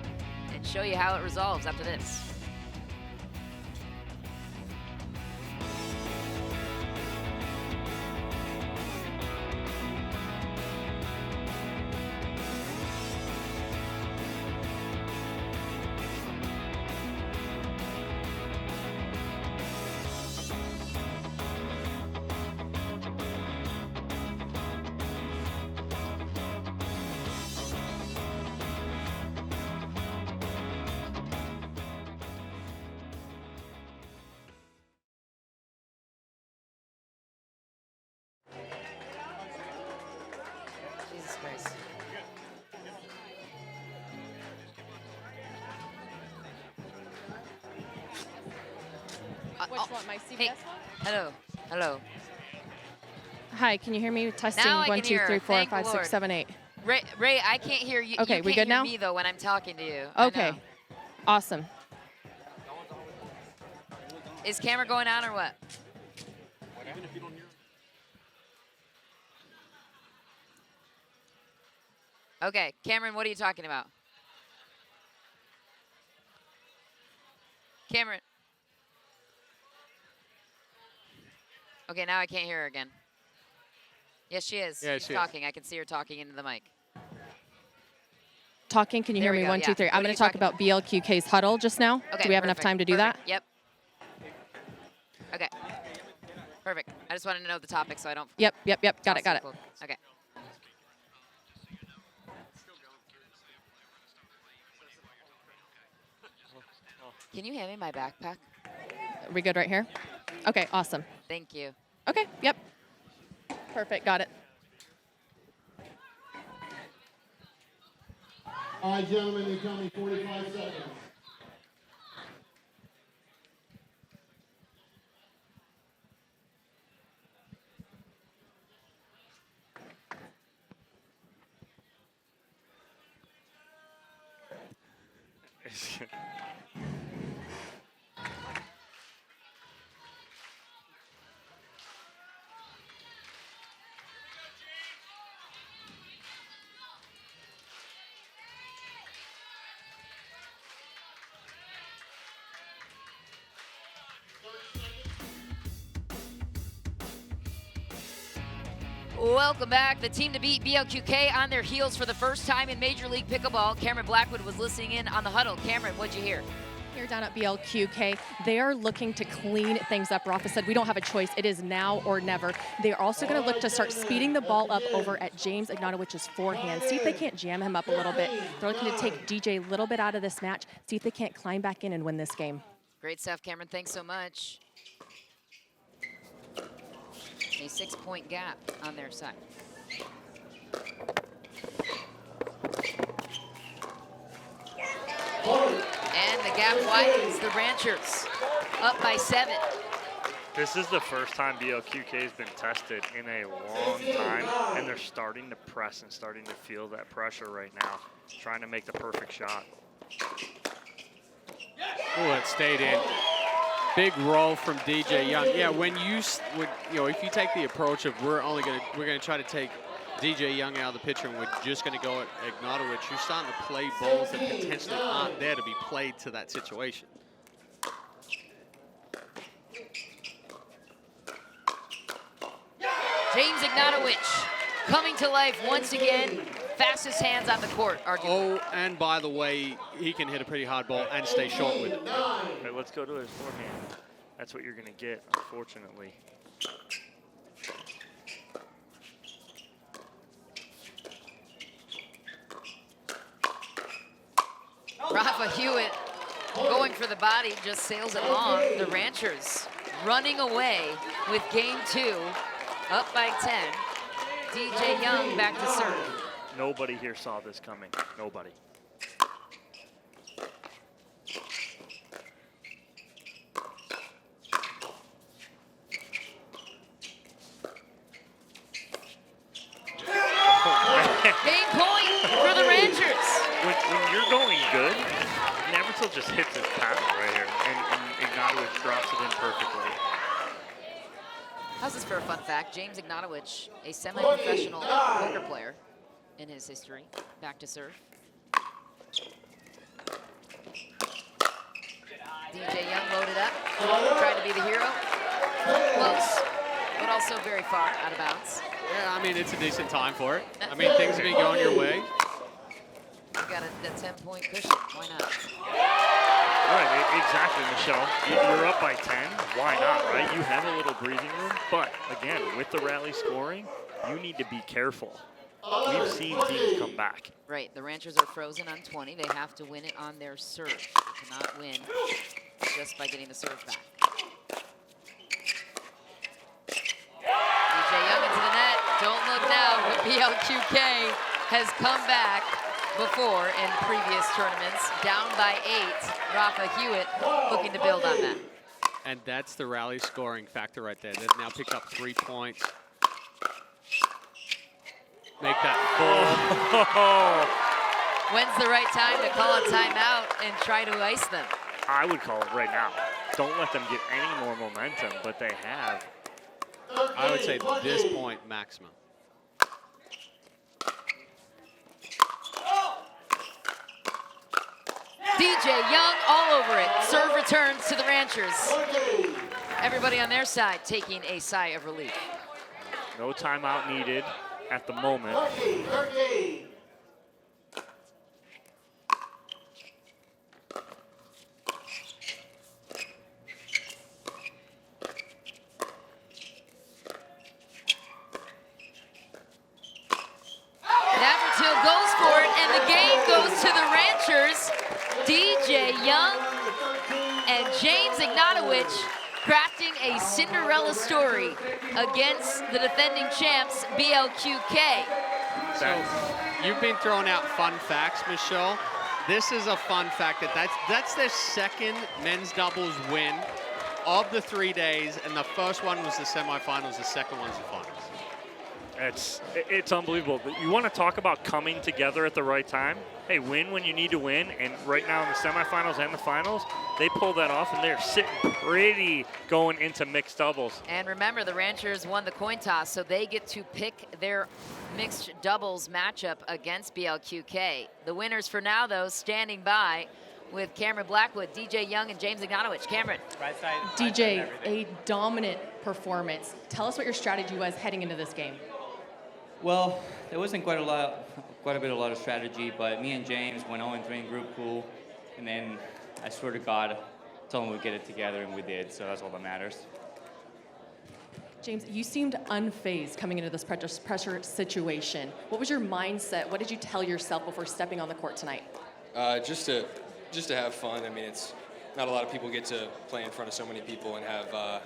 and show you how it resolves after this. Jesus Christ. Which one, my CBS one? Hello, hello. Hi, can you hear me? Testing Now I 1, can 2, hear. 3, 4, Thank 5, 6, Lord. 7, 8. Ray, I can't hear you. Okay, you we can't good hear now? me though when I'm talking to you. I Okay, know. awesome. Is camera going on or what? Okay, Cameron, what are you talking about? Cameron. Okay, now I can't hear her again. Yes, she is. Yeah, She's she is. talking. I can see her talking into the mic. Talking, can you There hear we me? go, 1, 2, yeah. 3. What I'm are going you to talk talking about BLQK's huddle just now. Okay, Do we have enough perfect, time to do that? perfect. Yep. Okay. Perfect. I just wanted to know the topic so I don't. Yep. Got it. Cool. Okay. Can you hand me my backpack? Are we good right here? Okay, awesome. Thank you. Okay, yep. Perfect, got it. All right, gentlemen, you tell me 45 seconds. Welcome back. The team to beat BLQK on their heels for the first time in Major League Pickleball. Cameron Blackwood was listening in on the huddle. Cameron, what'd you hear? Here down at BLQK, they are looking to clean things up. Rafa said, we don't have a choice. It is now or never. They are also going to look to start speeding the ball up over at James Ignatowich's forehand. See if they can't jam him up a little bit. They're looking to take DJ a little bit out of this match. See if they can't climb back in and win this game. Great stuff, Cameron. Thanks so much. A 6-point gap on their side. And the gap widens. The Ranchers up by 7. This is the first time BLQK has been tested in a long time, and they're starting to press and starting to feel that pressure right now, trying to make the perfect shot. Oh, it stayed in. Big roll from DJ Young. Yeah, when you know, if you take the approach of we're gonna try to take DJ Young out of the picture and we're just gonna go at Ignatowich, you're starting to play balls that potentially aren't there to be played to that situation. James Ignatowich coming to life once again. Fastest hands on the court, arguably. Oh, and by the way, he can hit a pretty hard ball and stay short with it. Okay, let's go to his forehand. That's what you're going to get, unfortunately. Rafa Hewitt going for the body, just sails it long. The Ranchers running away with game 2, up by 10. DJ Young back to serve. Nobody here saw this coming. Nobody. Game point for the Ranchers. When you're going good, Navratil just hits his paddle right here, and Ignatowich drops it in perfectly. How's this for a fun fact? James Ignatowich, a semi-professional poker player in his history, back to serve. DJ Young loaded up, tried to be the hero. Close, but also very far out of bounds. Yeah, I mean, it's a decent time for it. I mean, things have been going your way. You got a 10-point cushion, why not? Right, exactly, Michelle. You're up by 10, why not, right? You have a little breathing room, but again, with the rally scoring, you need to be careful. We've seen teams come back. Right, the Ranchers are frozen on 20. They have to win it on their serve. They cannot win just by getting the serve back. DJ Young into the net. Don't look now, but BLQK has come back before in previous tournaments. Down by 8. Rafa Hewitt looking to build on that. And that's the rally scoring factor right there. They've now picked up 3 points. Make that full. When's the right time to call a timeout and try to ice them? I would call it right now. Don't let them get any more momentum, but they have. I would say this point maximum. DJ Young all over it. Serve returns to the Ranchers. Everybody on their side taking a sigh of relief. No timeout needed at the moment. Navratil goes for it, and the game goes to the Ranchers. DJ Young and James Ignatowich crafting a Cinderella story against the defending champs, BLQK. So you've been throwing out fun facts, Michelle. This is a fun fact that's their second men's doubles win of the 3 days, and the first one was the semifinals, the second one's the finals. It's unbelievable. You want to talk about coming together at the right time? Hey, win when you need to win, and right now in the semifinals and the finals, they pulled that off, and they're sitting pretty going into mixed doubles. And remember, the Ranchers won the coin toss, so they get to pick their mixed doubles matchup against BLQK. The winners for now, though, standing by with Cameron Blackwood, DJ Young, and James Ignatowich. Cameron. Right side, DJ, a dominant performance. Tell us what your strategy was heading into this game. Well, there wasn't quite a lot of strategy, but me and James went 0-3 in group pool, and then I swear to God, told him we'd get it together, and we did, so that's all that matters. James, you seemed unfazed coming into this pressure situation. What was your mindset? What did you tell yourself before stepping on the court tonight? Just to have fun. I mean, it's not a lot of people get to play in front of so many people and have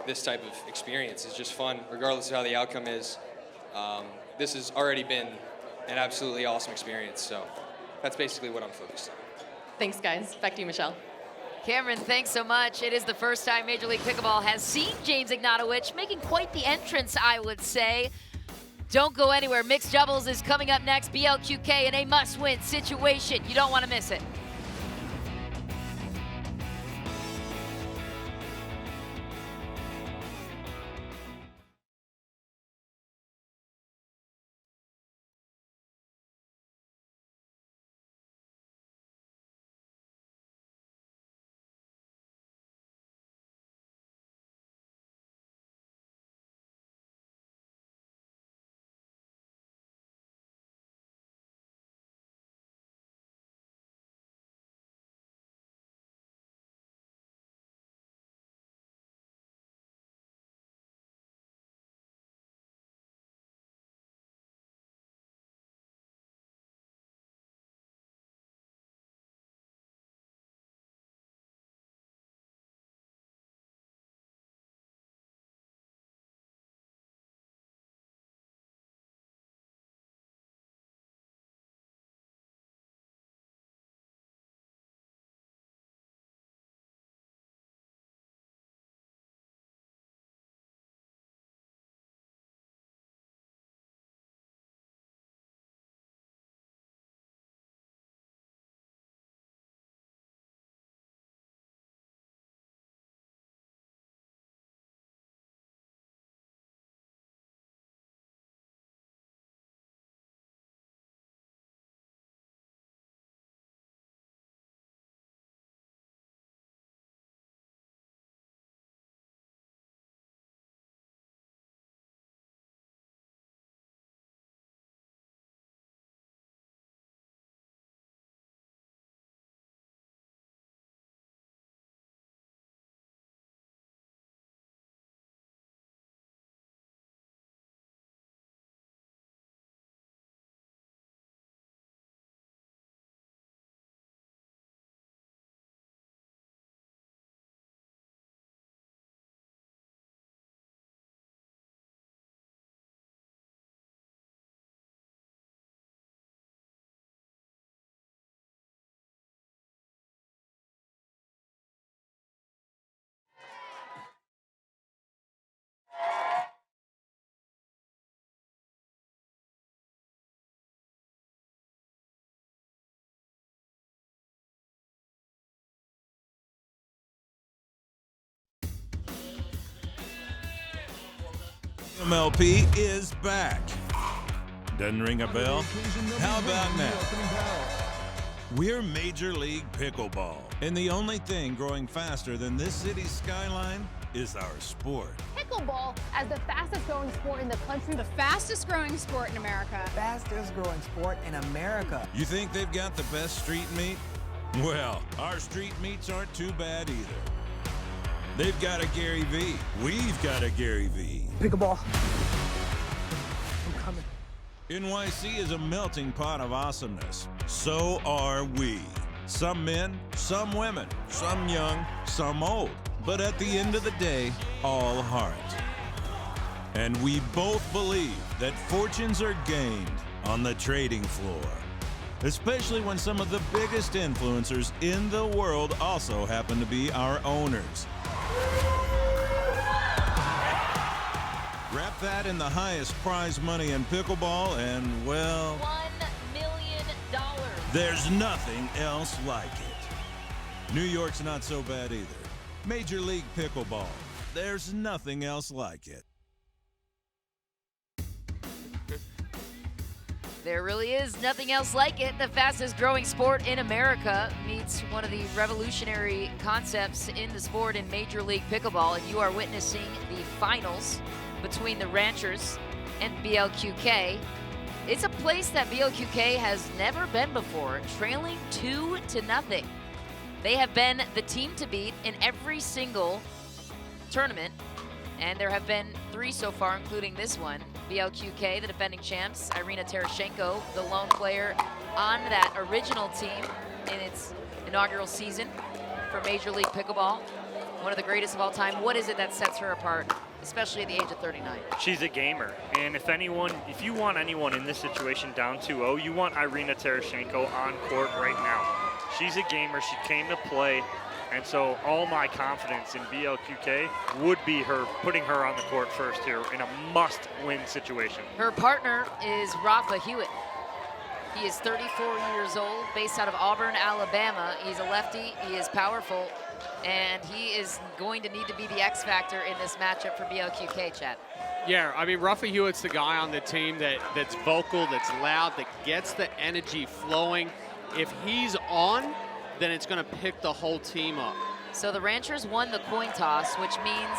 this type of experience. It's just fun, regardless of how the outcome is. this has already been an absolutely awesome experience. So that's basically what I'm focused on. Thanks, guys. Back to you, Michelle. Cameron, thanks so much. It is the first time Major League Pickleball has seen James Ignatowich making quite the entrance, I would say. Don't go anywhere. Mixed doubles is coming up next. BLQK in a must-win situation. You don't want to miss it. MLP is back. Doesn't ring a bell? How about now? We're Major League Pickleball, and the only thing growing faster than this city's skyline is our sport. Pickleball as the fastest growing sport in the country. The fastest growing sport in America. Fastest growing sport in America. You think they've got the best street meat? Well, our street meats aren't too bad either. They've got a Gary V. We've got a Gary V. Pickleball. I'm coming. NYC is a melting pot of awesomeness. So are we. Some men, some women, some young, some old. But at the end of the day, all heart. And we both believe that fortunes are gained on the trading floor. Especially when some of the biggest influencers in the world also happen to be our owners. Wrap that in the highest prize money in pickleball and, well, $1 million. There's nothing else like it. New York's not so bad either. Major League Pickleball. There's nothing else like it. There really is nothing else like it. The fastest growing sport in America meets one of the revolutionary concepts in the sport in Major League Pickleball. And you are witnessing the finals between the Ranchers and BLQK. It's a place that BLQK has never been before, trailing 2-0. They have been the team to beat in every single tournament, and there have been 3 so far, including this one. BLQK, the defending champs, Irina Tereschenko, the lone player on that original team in its inaugural season for Major League Pickleball. One of the greatest of all time. What is it that sets her apart? especially at the age of 39. She's a gamer, and if you want anyone in this situation down 2-0, you want Irina Tereschenko on court right now. She's a gamer, she came to play, and so all my confidence in BLQK would be her putting her on the court first here in a must-win situation. Her partner is Rafa Hewitt. He is 34 years old, based out of Auburn, Alabama. He's a lefty, he is powerful, and he is going to need to be the X factor in this matchup for BLQK, Chad. Yeah, I mean, Rafa Hewitt's the guy on the team that's vocal, that's loud, that gets the energy flowing. If he's on, then it's going to pick the whole team up. So the Ranchers won the coin toss, which means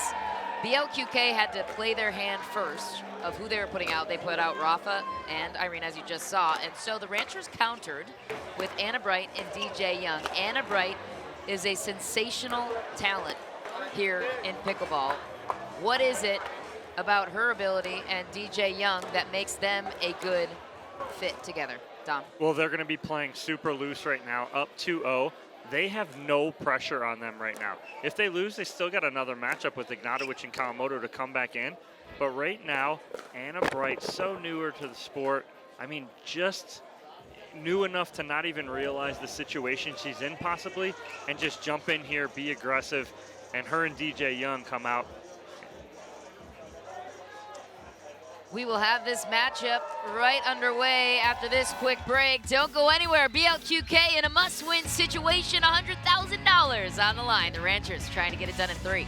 BLQK had to play their hand first of who they were putting out. They put out Rafa and Irina, as you just saw. And so the Ranchers countered with Anna Bright and DJ Young. Anna Bright is a sensational talent here in pickleball. What is it about her ability and DJ Young that makes them a good fit together? Dom. Well, they're going to be playing super loose right now, up 2-0. They have no pressure on them right now. If they lose, they still got another matchup with Ignatowich and Kawamato to come back in. But right now, Anna Bright, so newer to the sport. I mean, just new enough to not even realize the situation she's in possibly, and just jump in here, be aggressive, and her and DJ Young come out. We will have this matchup right underway after this quick break. Don't go anywhere. BLQK in a must-win situation, $100,000 on the line. The Ranchers trying to get it done in 3.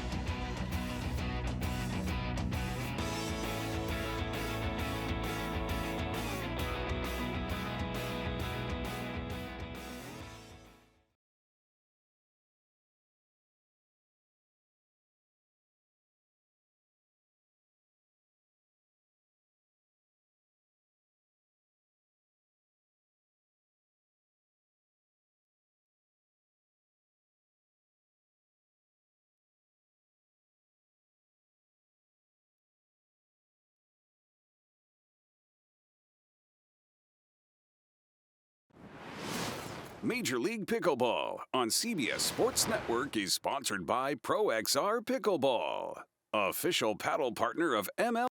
Major League Pickleball on CBS Sports Network is sponsored by ProXR Pickleball, official paddle partner of MLP.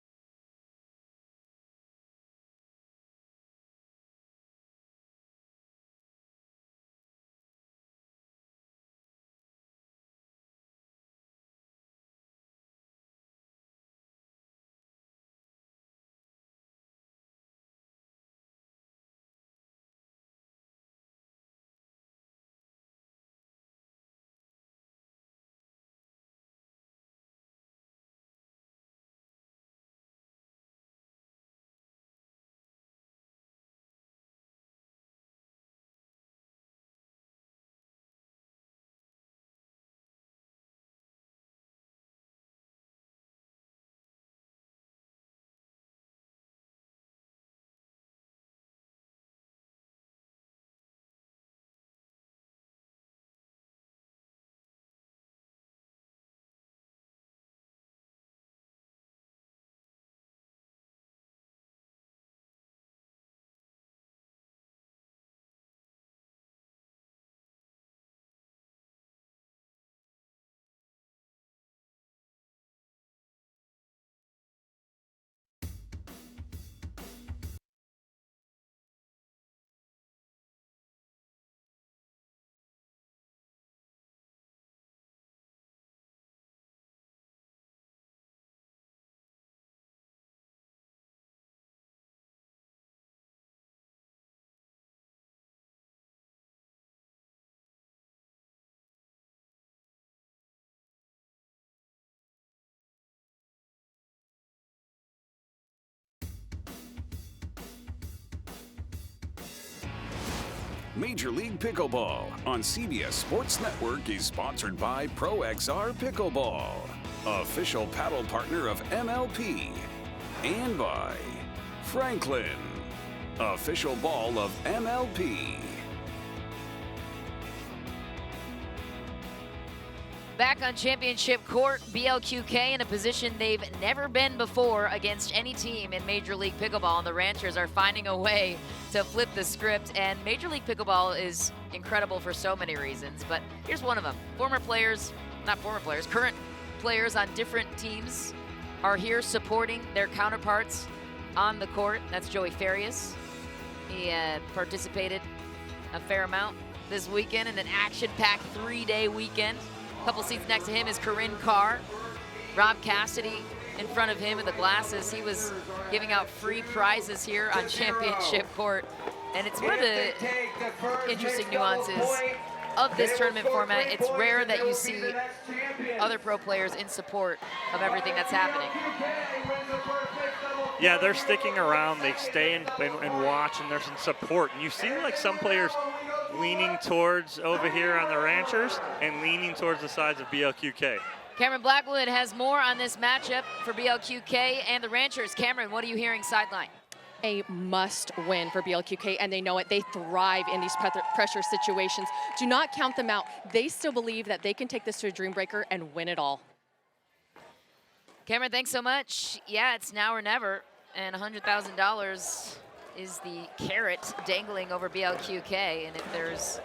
Major League Pickleball on CBS Sports Network is sponsored by ProXR Pickleball, official paddle partner of MLP, and by Franklin, official ball of MLP. Back on championship court, BLQK in a position they've never been before against any team in Major League Pickleball, and the Ranchers are finding a way to flip the script. And Major League Pickleball is incredible for so many reasons, but here's one of them. Current players on different teams are here supporting their counterparts on the court. That's Joey Farias. He participated a fair amount this weekend in an action-packed 3-day weekend. A couple seats next to him is Corinne Carr. Rob Cassidy in front of him with the glasses. He was giving out free prizes here on Championship Court. And it's one of the interesting nuances of this tournament format. It's rare that you see other pro players in support of everything that's happening. Yeah, they're sticking around. They stay and watch, and there's some support. And you see like some players leaning towards over here on the Ranchers and leaning towards the sides of BLQK. Cameron Blackwood has more on this matchup for BLQK and the Ranchers. Cameron, what are you hearing sideline? A must win for BLQK, and they know it. They thrive in these pressure situations. Do not count them out. They still believe that they can take this to a dream breaker and win it all. Cameron, thanks so much. Yeah, it's now or never, and $100,000 is the carrot dangling over BLQK, and if there's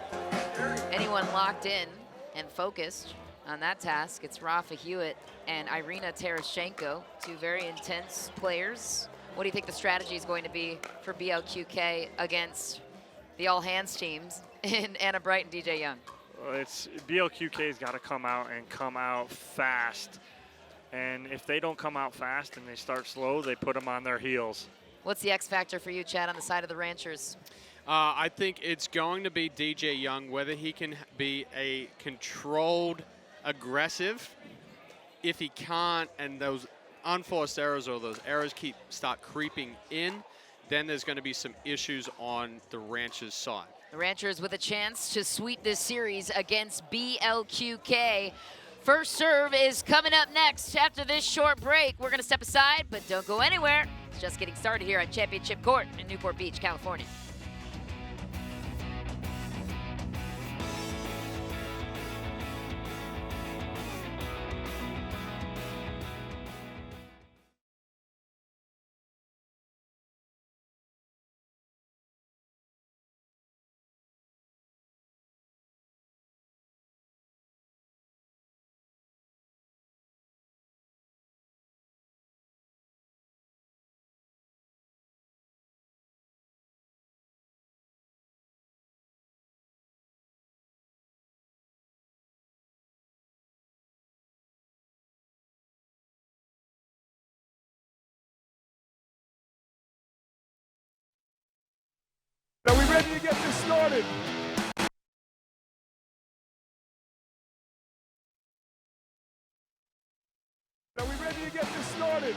anyone locked in and focused on that task, it's Rafa Hewitt and Irina Tereschenko, two very intense players. What do you think the strategy is going to be for BLQK against the all-hands teams in Anna Bright and DJ Young? Well, it's BLQK's got to come out fast. And if they don't come out fast and they start slow, they put them on their heels. What's the X factor for you, Chad, on the side of the Ranchers? I think it's going to be DJ Young, whether he can be a controlled aggressive. If he can't, and those unforced errors or those errors start creeping in, then there's going to be some issues on the Ranchers' side. The Ranchers with a chance to sweep this series against BLQK. First serve is coming up next after this short break. We're going to step aside, but don't go anywhere. It's just getting started here on Championship Court in Newport Beach, California. Are we ready to get this started? Are we ready to get this started?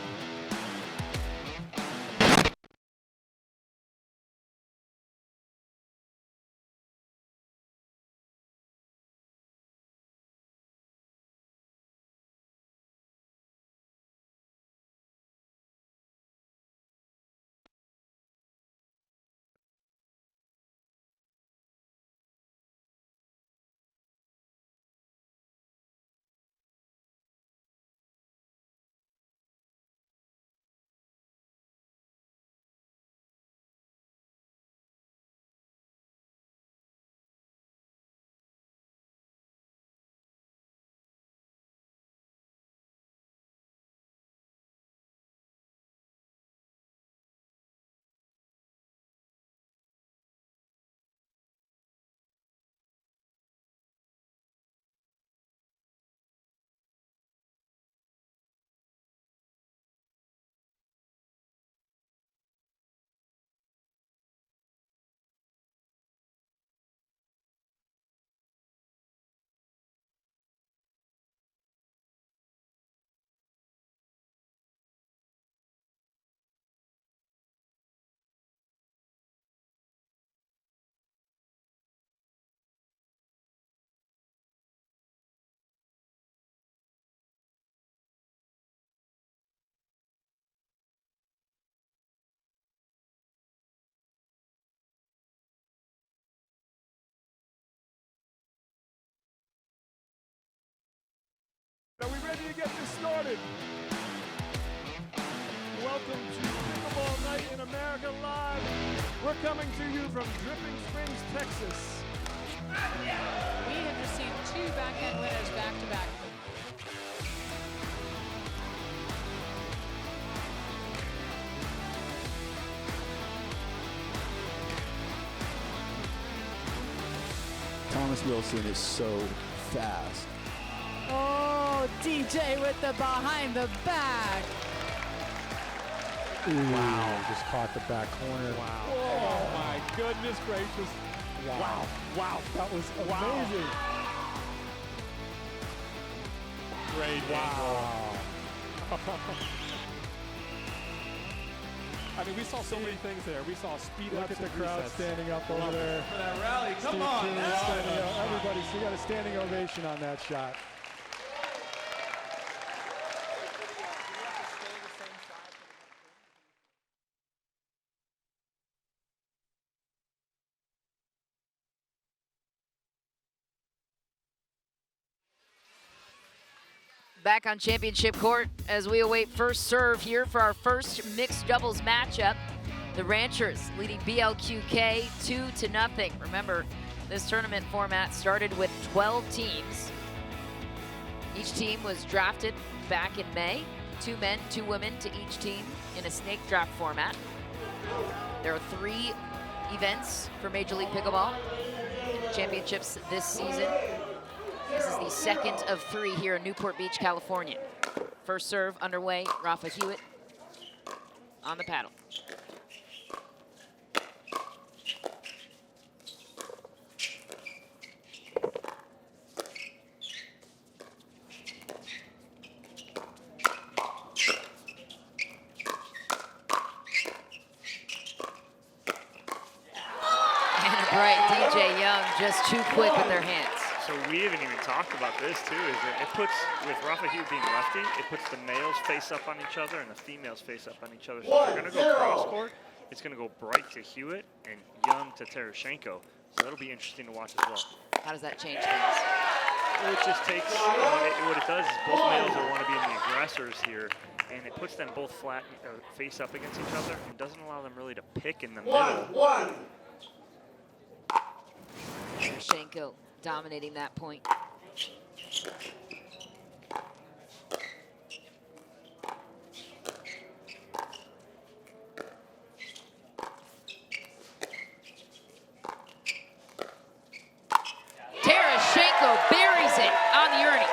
Are we ready to get this started? Welcome to Pickleball Night in America Live. We're coming to you from Dripping Springs, Texas. We have received 2 backhand winners back-to-back. Thomas Wilson is so fast. Oh, DJ with the behind the back. Wow, just caught the back corner. Wow. Oh my goodness gracious. Wow. Wow, that was amazing. Great wow. I mean, we saw so many things there. We saw speed up. Look at the crowd standing up over there. For that rally, come on. Standing up. Everybody, so you got a standing ovation on that shot. Back on championship court as we await first serve here for our first mixed doubles matchup. The Ranchers leading BLQK 2-0. Remember, this tournament format started with 12 teams. Each team was drafted back in May. 2 men, 2 women to each team in a snake draft format. There are 3 events for Major League Pickleball in the championships this season. This is the second of 3 here in Newport Beach, California. First serve underway, Rafa Hewitt on the paddle. And a bright DJ Young, just too quick with their hands. So we haven't even talked about this too, is that it puts, with Rafa Hewitt being lefty, it puts the males face up on each other and the females face up on each other. So if they're gonna go cross court, it's gonna go Bright to Hewitt and Young to Tereschenko. So that'll be interesting to watch as well. How does that change things? Well, it just takes, what it does is both males are want to be in the aggressors here, and it puts them both flat, face up against each other, and doesn't allow them really to pick in the middle. Tereschenko dominating that point. Tereschenko buries it on the Ernie.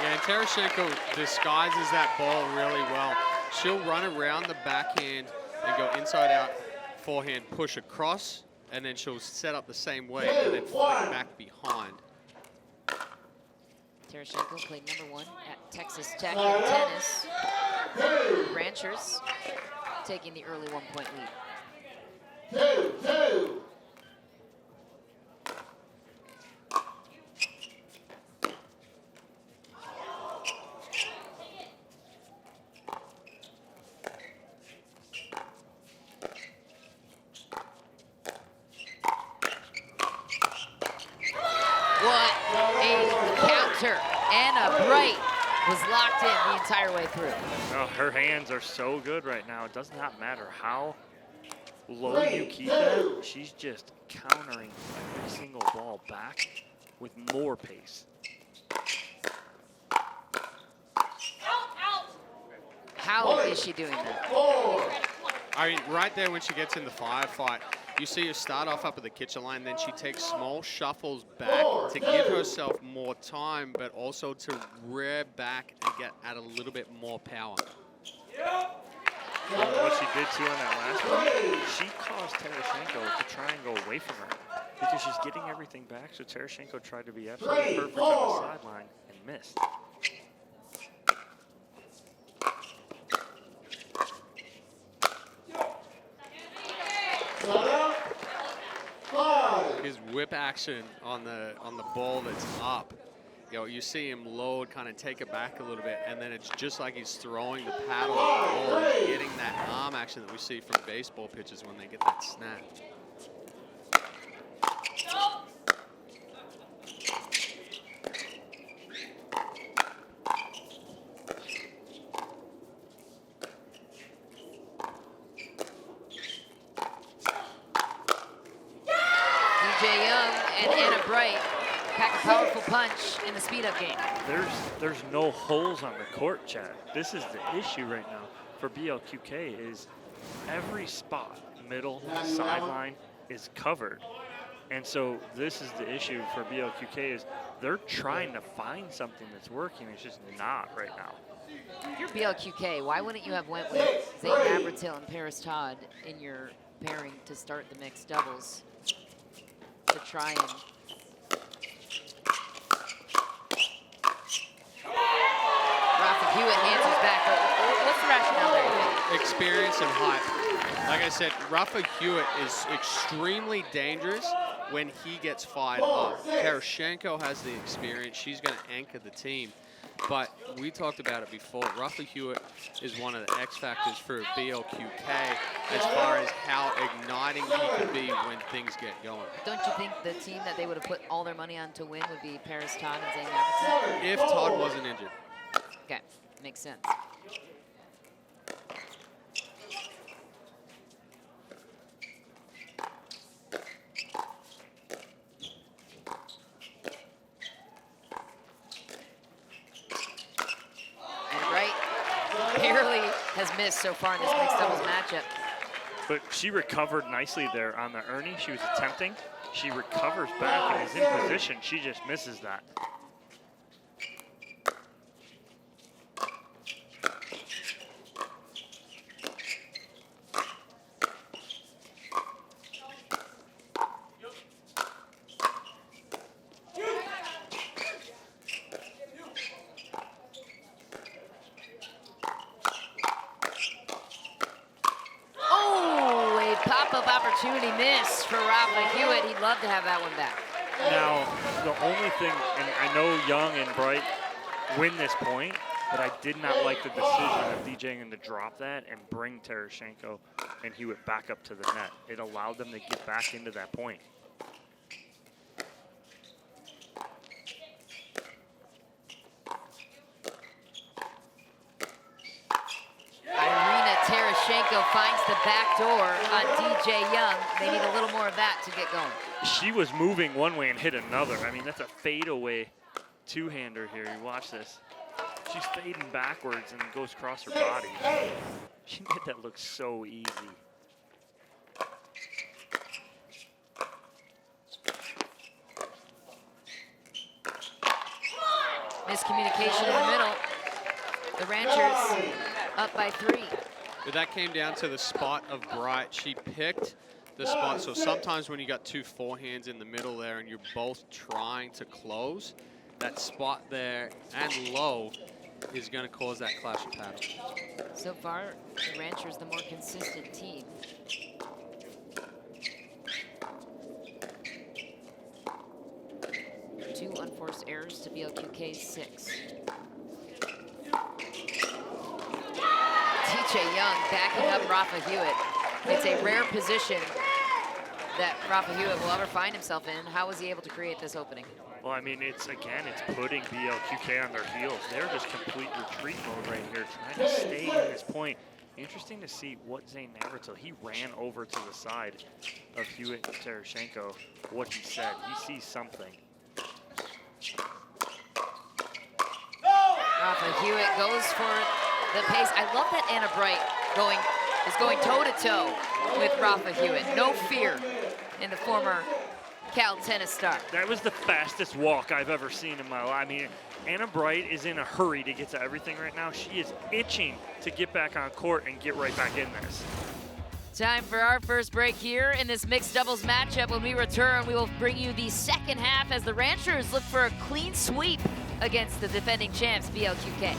Yeah, and Tereschenko disguises that ball really well. She'll run around the backhand and go inside out, forehand, push across, and then she'll set up the same way and then flick back behind. Tereschenko played #1 at Texas Tech in tennis. Ranchers taking the early 1-point lead. 2-2. Anna Bright was locked in the entire way through. Oh, her hands are so good right now. It does not matter how low you keep that. She's just countering every single ball back with more pace. How is she doing that? I mean, right there when she gets in the firefight, you see her start off up at the kitchen line, then she takes small shuffles back to give herself more time, but also to rear back and add a little bit more power. Well, what she did too on that last one, she caused Tereschenko to try and go away from her because she's getting everything back. So Tereschenko tried to be absolutely perfect on the sideline and missed. His whip action on the ball that's up, you know, you see him load, kind of take it back a little bit, and then it's just like he's throwing the paddle at the ball and getting that arm action that we see from baseball pitchers when they get that snap. Pack a powerful punch in the speed-up game. There's no holes on the court, Chad. This is the issue right now for BLQK is every spot, middle, sideline, is covered. And so this is the issue for BLQK is they're trying to find something that's working. It's just not right now. If you're BLQK, why wouldn't you have went with Zane Navratil and Paris Todd in your pairing to start the mixed doubles to try and... Rafa Hewitt answers back, but what's the rationale there, you think? Experience and hype. Like I said, Rafa Hewitt is extremely dangerous when he gets fired up. Tereschenko has the experience. She's going to anchor the team. But we talked about it before. Rafa Hewitt is one of the X factors for BLQK as far as how igniting he could be when things get going. Don't you think the team that they would have put all their money on to win would be Paris Todd and Zane Navratil? If Todd wasn't injured. Okay, makes sense. Barely has missed so far in this mixed doubles matchup. But she recovered nicely there on the Ernie. She was attempting. She recovers back and is in position. She just misses that. Opportunity miss for Rafa Hewitt. He'd love to have that one back. Now, the only thing, and I know Young and Bright win this point, but I did not like the decision of DJing to drop that and bring Tereschenko and Hewitt back up to the net. It allowed them to get back into that point. Irina Tereschenko finds the back door on DJ Young. They need a little more of that to get going. She was moving one way and hit another. I mean, that's a fadeaway two-hander here. You watch this. She's fading backwards and goes across her body. She made that look so easy. Miscommunication in the middle. The Ranchers up by 3. But that came down to the spot of Bright. She picked the spot. So sometimes when you got two forehands in the middle there and you're both trying to close, that spot there and low is going to cause that clash of paddles. So far, the Ranchers the more consistent team. Two unforced errors to BLQK's 6. DJ Young backing up Rafa Hewitt. It's a rare position that Rafa Hewitt will ever find himself in. How was he able to create this opening? Well, I mean, it's putting BLQK on their heels. They're just complete retreat mode right here, trying to stay in this point. Interesting to see what Zane Navratil, he ran over to the side of Hewitt and Tereschenko, what he said. He sees something. Rafa Hewitt goes for the pace. I love that Anna Bright is going toe-to-toe with Rafa Hewitt. No fear in the former Cal tennis star. That was the fastest walk I've ever seen in my life. I mean, Anna Bright is in a hurry to get to everything right now. She is itching to get back on court and get right back in this. Time for our first break here in this mixed doubles matchup. When we return, we will bring you the second half as the Ranchers look for a clean sweep against the defending champs, BLQK.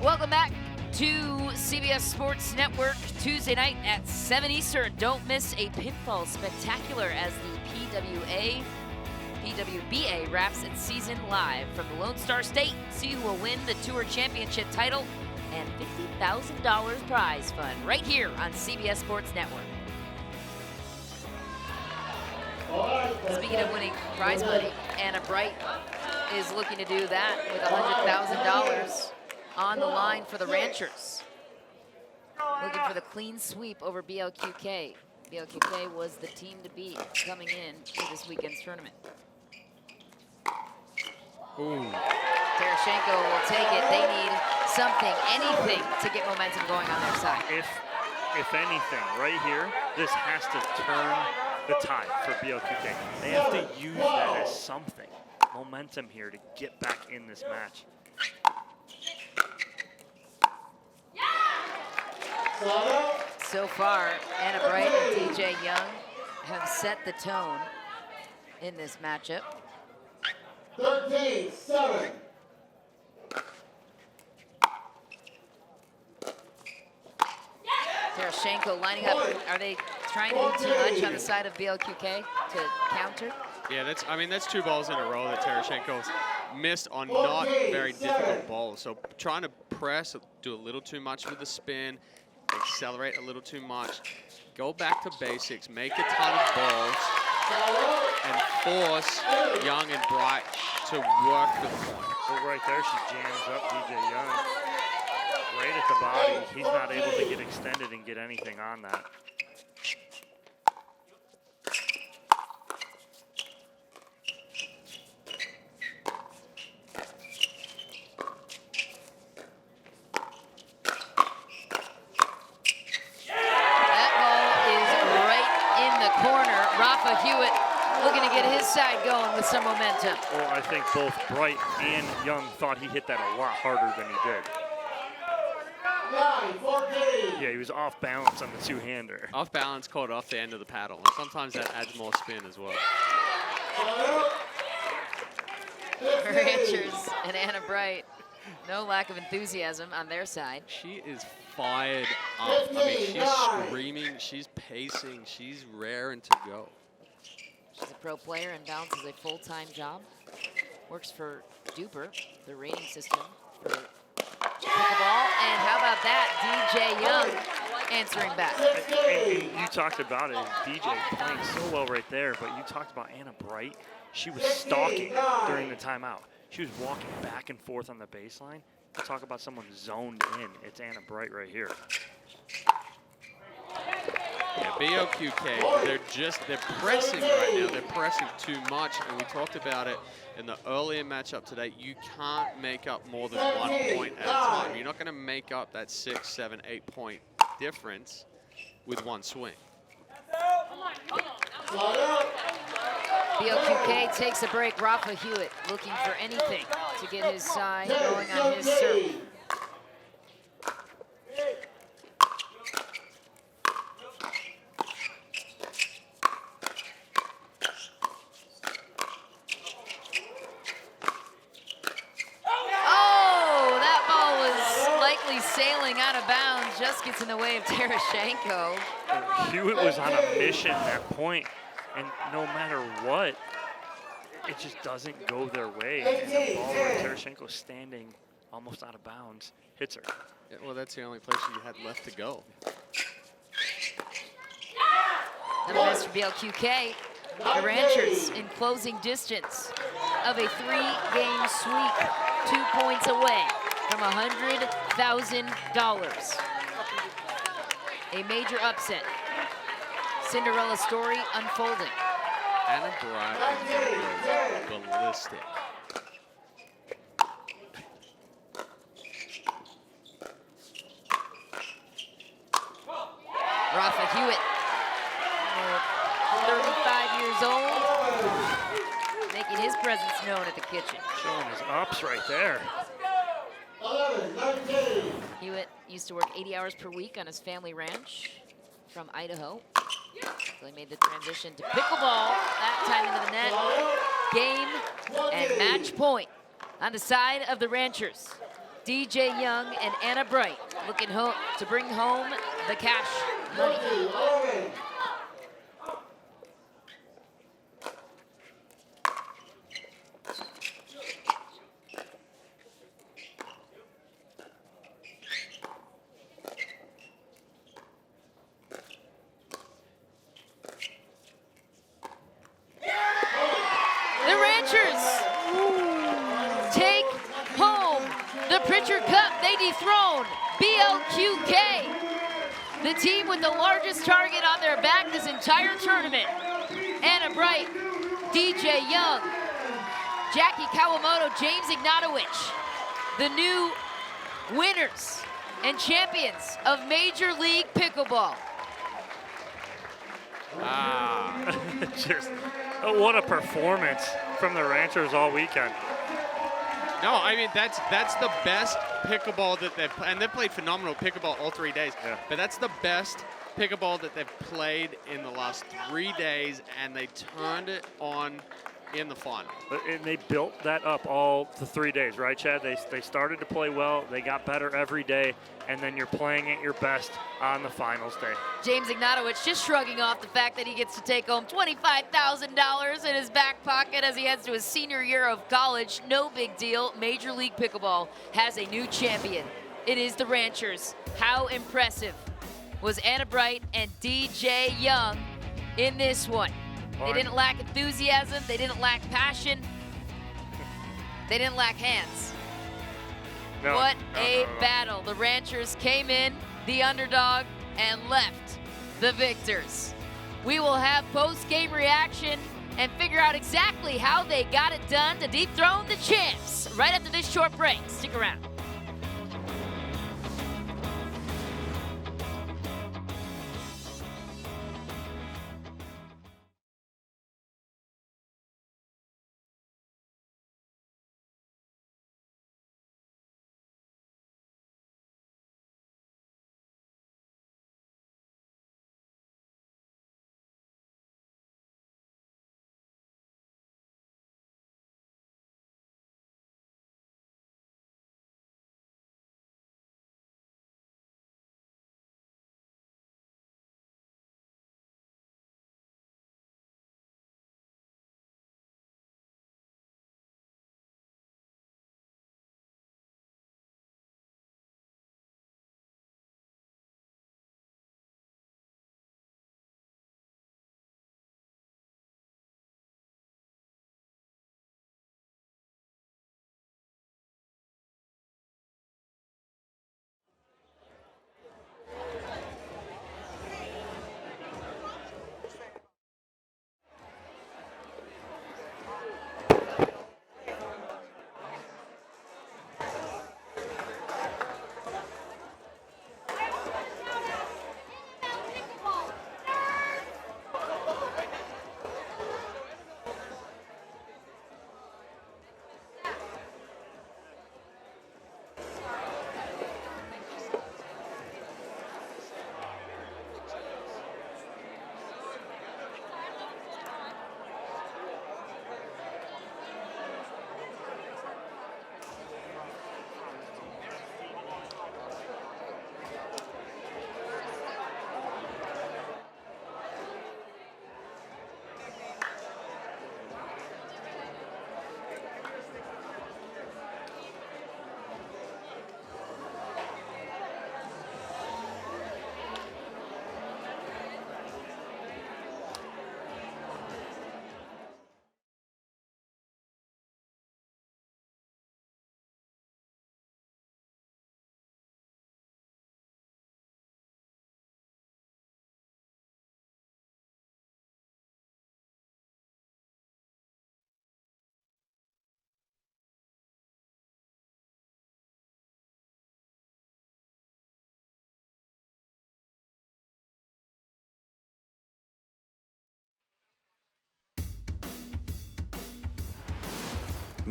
Welcome back to CBS Sports Network Tuesday night at 7 Eastern. Don't miss a pinfall spectacular as the PWBA wraps its season live from the Lone Star State. See who will win the Tour Championship title and $50,000 prize fund right here on CBS Sports Network. Speaking of winning prize money, Anna Bright is looking to do that with $100,000 on the line for the Ranchers. Looking for the clean sweep over BLQK. BLQK was the team to beat coming in to this weekend's tournament. Tereschenko will take it. They need something, anything to get momentum going on their side. If anything, right here, this has to turn the tide for BLQK. They have to use that as something, momentum here to get back in this match. So far, Anna Bright and DJ Young have set the tone in this matchup. 13-7. Tereschenko lining up. Are they trying to do too much on the side of BLQK to counter? Yeah, that's two balls in a row that Tereschenko's missed on not very difficult balls. So trying to press, do a little too much with the spin, accelerate a little too much, go back to basics, make a ton of balls, and force Young and Bright to work the point. Well, right there, she jams up DJ Young right at the body. He's not able to get extended and get anything on that. Rafa Hewitt looking to get his side going with some momentum. Well, I think both Bright and Young thought he hit that a lot harder than he did. Yeah, he was off balance on the two-hander. Off balance, caught off the end of the paddle, and sometimes that adds more spin as well. Ranchers and Anna Bright, no lack of enthusiasm on their side. She is fired up. I mean, she's screaming, she's pacing, she's raring to go. She's a pro player and balances a full-time job. Works for Duper, the rating system for pickleball. And how about that, DJ Young answering back. And you talked about it, DJ playing so well right there, but you talked about Anna Bright. She was stalking during the timeout. She was walking back and forth on the baseline. Talk about someone zoned in. It's Anna Bright right here. Yeah, BLQK, they're pressing right now. They're pressing too much, and we talked about it in the earlier matchup today. You can't make up more than 1 point at a time. You're not going to make up that 6, 7, 8 point difference with one swing. BLQK takes a break. Rafa Hewitt looking for anything to get his side going on his serve. just gets in the way of Tereschenko. Hewitt was on a mission at that point, and no matter what, it just doesn't go their way. And the ball where Tereschenko standing almost out of bounds hits her. Yeah, well, that's the only place you had left to go. Another miss for BLQK. The Ranchers in closing distance of a 3-game sweep, 2 points away from $100,000. A major upset. Cinderella story unfolding. Anna Bright goes ballistic. Rafa Hewitt, 35 years old, making his presence known at the kitchen. Showing his ups right there. Hewitt used to work 80 hours per week on his family ranch from Idaho. So he made the transition to pickleball, that time into the net. Game and match point on the side of the Ranchers. DJ Young and Anna Bright looking to bring home the cash money. The Ranchers take home the Pritchard Cup. They dethrone BLQK, the team with the largest target on their back this entire tournament. Anna Bright, DJ Young, Jackie Kawamato, James Ignatowich, the new winners and champions of Major League Pickleball. Just what a performance from the Ranchers all weekend. No, I mean, that's the best pickleball that they've played, and they've played phenomenal pickleball all 3 days. Yeah. But that's the best pickleball that they've played in the last 3 days, and they turned it on in the final. And they built that up all the 3 days, right, Chad? They started to play well, they got better every day, and then you're playing at your best on the finals day. James Ignatowich just shrugging off the fact that he gets to take home $25,000 in his back pocket as he heads to his senior year of college. No big deal. Major League Pickleball has a new champion. It is the Ranchers. How impressive was Anna Bright and DJ Young in this one? They didn't lack enthusiasm. They didn't lack passion. They didn't lack hands. No, What no, a no, no. battle. The Ranchers came in the underdog and left the victors. We will have post-game reaction and figure out exactly how they got it done to dethrone the champs right after this short break. Stick around.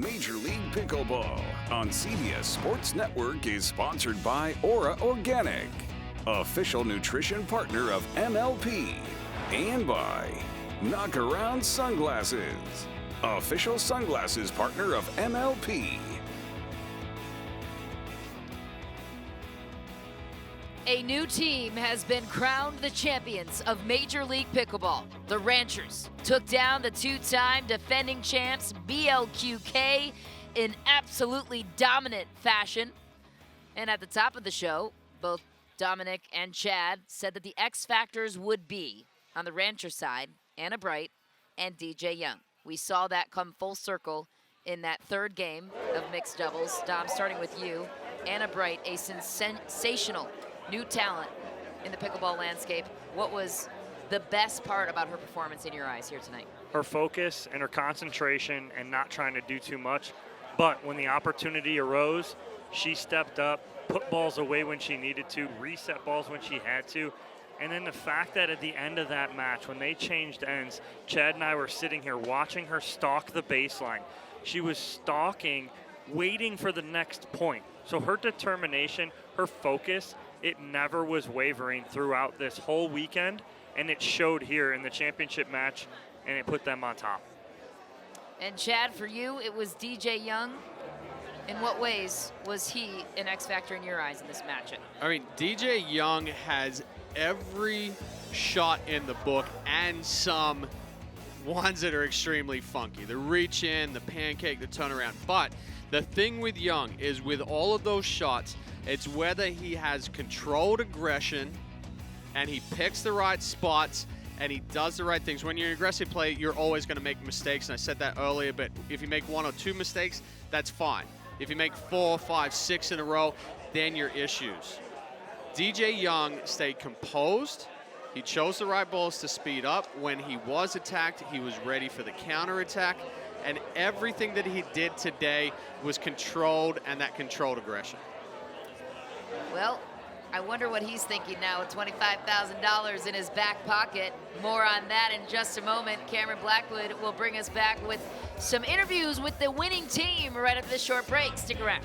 Major League Pickleball on CBS Sports Network is sponsored by Aura Organic, official nutrition partner of MLP, and by Knock Around Sunglasses, official sunglasses partner of MLP. A new team has been crowned the champions of Major League Pickleball. The Ranchers took down the two-time defending champs BLQK in absolutely dominant fashion. And at the top of the show, both Dominic and Chad said that the X Factors would be, on the Rancher side, Anna Bright and DJ Young. We saw that come full circle in that third game of mixed doubles. Dom, starting with you. Anna Bright, a sensational new talent in the pickleball landscape. What was the best part about her performance in your eyes here tonight? Her focus and her concentration and not trying to do too much. But when the opportunity arose, she stepped up, put balls away when she needed to, reset balls when she had to. And then the fact that at the end of that match, when they changed ends, Chad and I were sitting here watching her stalk the baseline. She was stalking, waiting for the next point. So her determination, her focus, it never was wavering throughout this whole weekend, and it showed here in the championship match, and it put them on top. And Chad, for you, it was DJ Young. In what ways was he an X factor in your eyes in this matchup? I mean, DJ Young has every shot in the book and some ones that are extremely funky. The reach in, the pancake, the turnaround. But the thing with Young is with all of those shots, it's whether he has controlled aggression and he picks the right spots and he does the right things. When you're an aggressive player, you're always going to make mistakes, and I said that earlier, but if you make 1 or 2 mistakes, that's fine. If you make 4, 5, 6 in a row, then your issues. DJ Young stayed composed. He chose the right balls to speed up. When he was attacked, he was ready for the counterattack, and everything that he did today was controlled, and that controlled aggression. Well, I wonder what he's thinking now with $25,000 in his back pocket. More on that in just a moment. Cameron Blackwood will bring us back with some interviews with the winning team right after this short break. Stick around.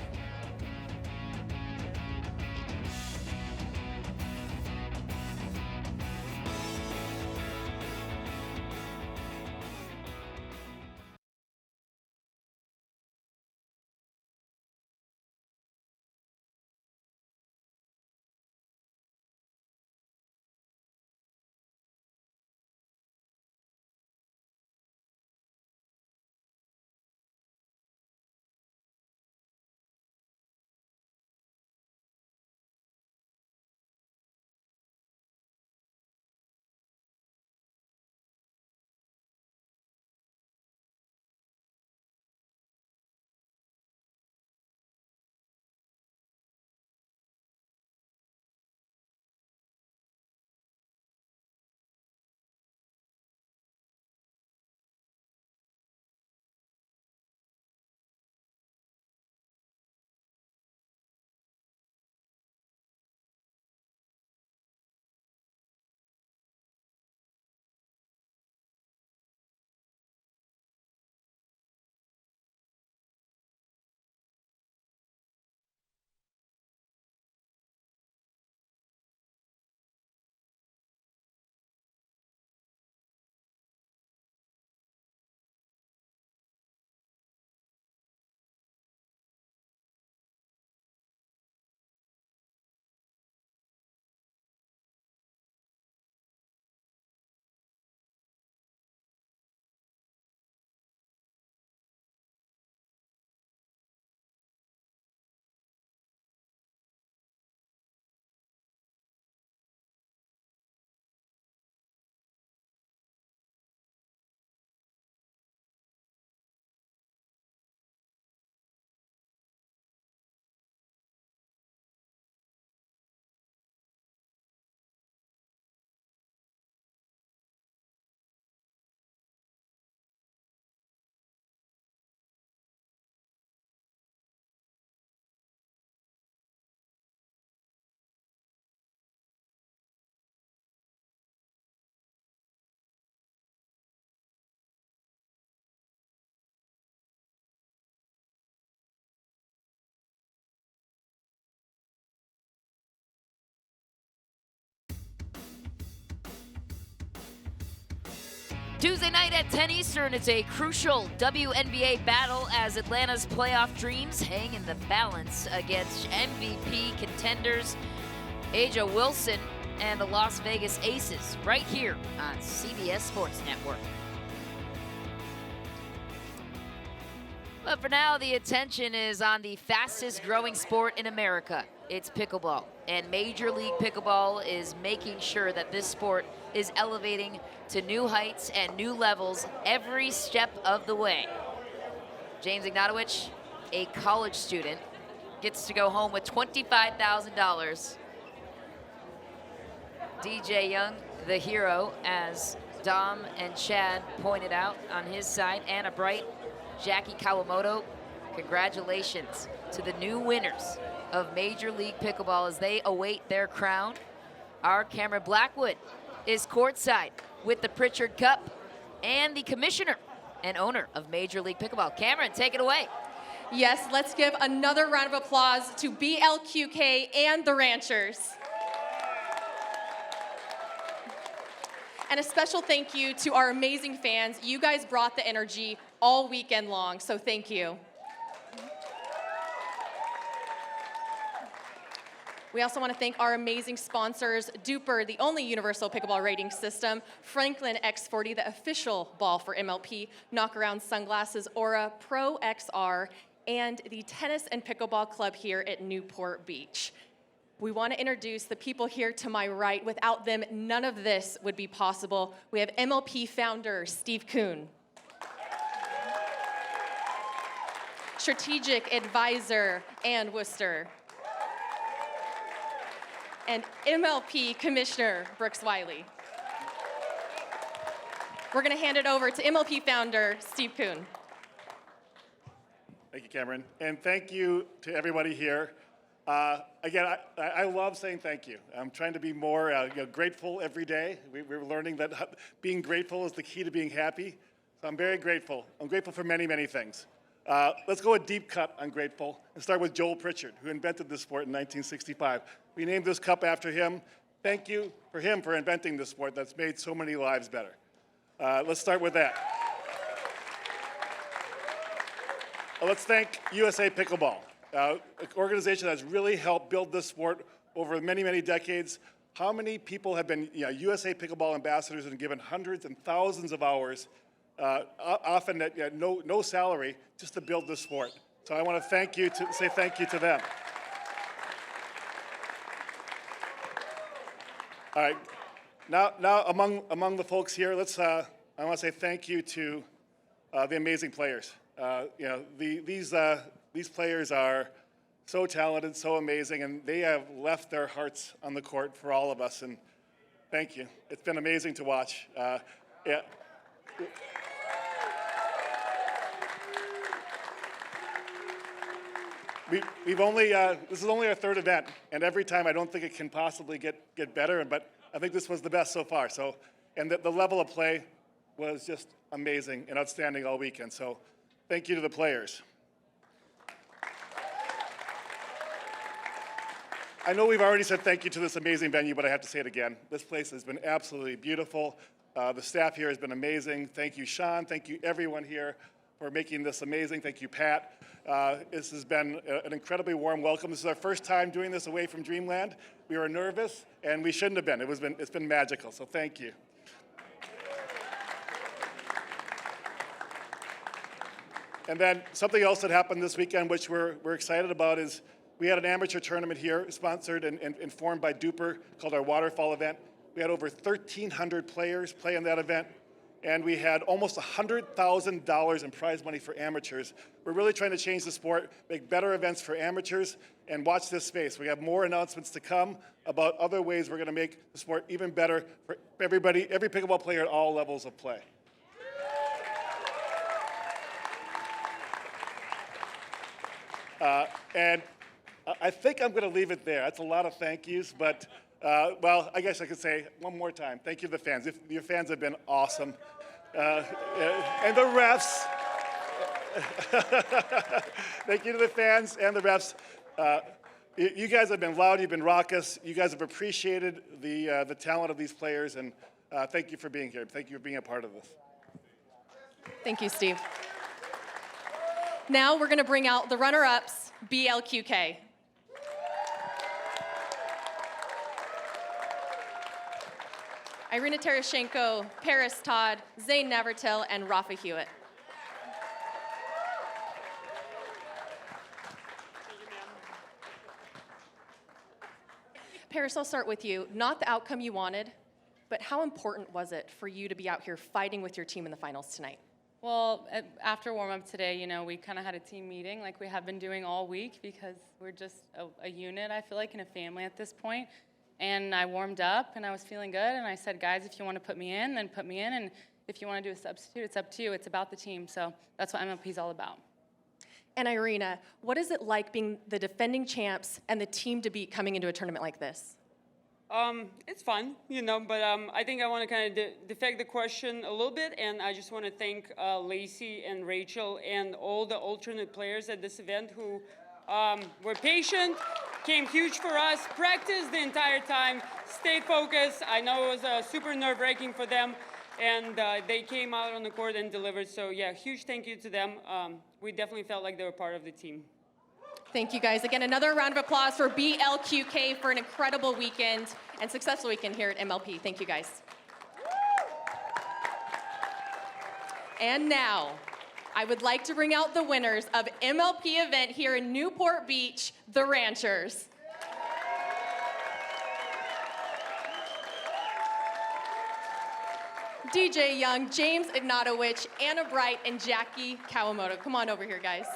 Tuesday night at 10 Eastern, it's a crucial WNBA battle as Atlanta's playoff dreams hang in the balance against MVP contenders A'ja Wilson and the Las Vegas Aces right here on CBS Sports Network. But for now, the attention is on the fastest growing sport in America. It's pickleball. And Major League Pickleball is making sure that this sport is elevating to new heights and new levels every step of the way. James Ignatowich, a college student, gets to go home with $25,000. DJ Young, the hero, as Dom and Chad pointed out on his side. Anna Bright, Jackie Kawamato, congratulations to the new winners of Major League Pickleball as they await their crown. Our Cameron Blackwood is courtside with the Pritchard Cup and the commissioner and owner of Major League Pickleball. Cameron, take it away. Yes, let's give another round of applause to BLQK and the Ranchers. And a special thank you to our amazing fans. You guys brought the energy all weekend long, so thank you. We also want to thank our amazing sponsors, Duper, the only universal pickleball rating system, Franklin X40, the official ball for MLP, Knockaround Sunglasses, Aura, Pro XR, and the Tennis and Pickleball Club here at Newport Beach. We want to introduce the people here to my right. Without them, none of this would be possible. We have MLP founder, Steve Kuhn. Strategic advisor, Ann Worcester. And MLP Commissioner Brooks Wiley. We're going to hand it over to MLP founder Steve Kuhn. Thank you, Cameron. And thank you to everybody here. Again, I love saying thank you. I'm trying to be more grateful every day. We're learning that being grateful is the key to being happy. So I'm very grateful. I'm grateful for many, many things. Let's go a deep cut on grateful and start with Joel Pritchard, who invented this sport in 1965. We named this cup after him. Thank you for him for inventing this sport that's made so many lives better. Let's start with that. Let's thank USA Pickleball, an organization that's really helped build this sport over many, many decades. How many people have been USA Pickleball ambassadors and given hundreds and thousands of hours, often at no salary, just to build this sport? So I want to say thank you to them. All right, now among the folks here, I want to say thank you to the amazing players. These players are so talented, so amazing, and they have left their hearts on the court for all of us, and thank you. It's been amazing to watch. Yeah. This is only our third event, and every time I don't think it can possibly get better, but I think this was the best so far. And the level of play was just amazing and outstanding all weekend. So thank you to the players. I know we've already said thank you to this amazing venue, but I have to say it again. This place has been absolutely beautiful. The staff here has been amazing. Thank you, Sean. Thank you, everyone here, for making this amazing. Thank you, Pat. This has been an incredibly warm welcome. This is our first time doing this away from Dreamland. We were nervous, and we shouldn't have been. It's been magical, so thank you. And then something else that happened this weekend, which we're excited about, is we had an amateur tournament here, sponsored and formed by Duper, called our Waterfall event. We had over 1,300 players play in that event, and we had almost $100,000 in prize money for amateurs. We're really trying to change the sport, make better events for amateurs, and watch this space. We have more announcements to come about other ways we're going to make the sport even better for everybody, every pickleball player at all levels of play. And I think I'm going to leave it there. That's a lot of thank yous, but well, I guess I could say one more time. Thank you to the fans. Your fans have been awesome. And the refs. Thank you to the fans and the refs. You guys have been loud. You've been raucous. You guys have appreciated the talent of these players, and thank you for being here. Thank you for being a part of this. Thank you, Steve. Now we're going to bring out the runner-ups, BLQK. Irina Tereschenko, Paris Todd, Zane Navratil, and Rafa Hewitt. Paris, I'll start with you. Not the outcome you wanted, but how important was it for you to be out here fighting with your team in the finals tonight? Well, after warm-up today, you know, we kind of had a team meeting like we have been doing all week because we're just a unit, I feel like, and a family at this point. And I warmed up, and I was feeling good, and I said, guys, if you want to put me in, then put me in, and if you want to do a substitute, it's up to you. It's about the team, so that's what MLP is all about. And Irina, what is it like being the defending champs and the team to beat coming into a tournament like this? It's fun, you know, but I think I want to kind of defect the question a little bit, and I just want to thank Lacey and Rachel and all the alternate players at this event who were patient, came huge for us, practiced the entire time, stayed focused. I know it was super nerve-wracking for them, and they came out on the court and delivered. So yeah, huge thank you to them. We definitely felt like they were part of the team. Thank you, guys. Again, another round of applause for BLQK for an incredible weekend and successful weekend here at MLP. Thank you, guys. And now, I would like to bring out the winners of MLP event here in Newport Beach, the Ranchers. DJ Young, James Ignatowich, Anna Bright, and Jackie Kawamato. Come on over here, guys.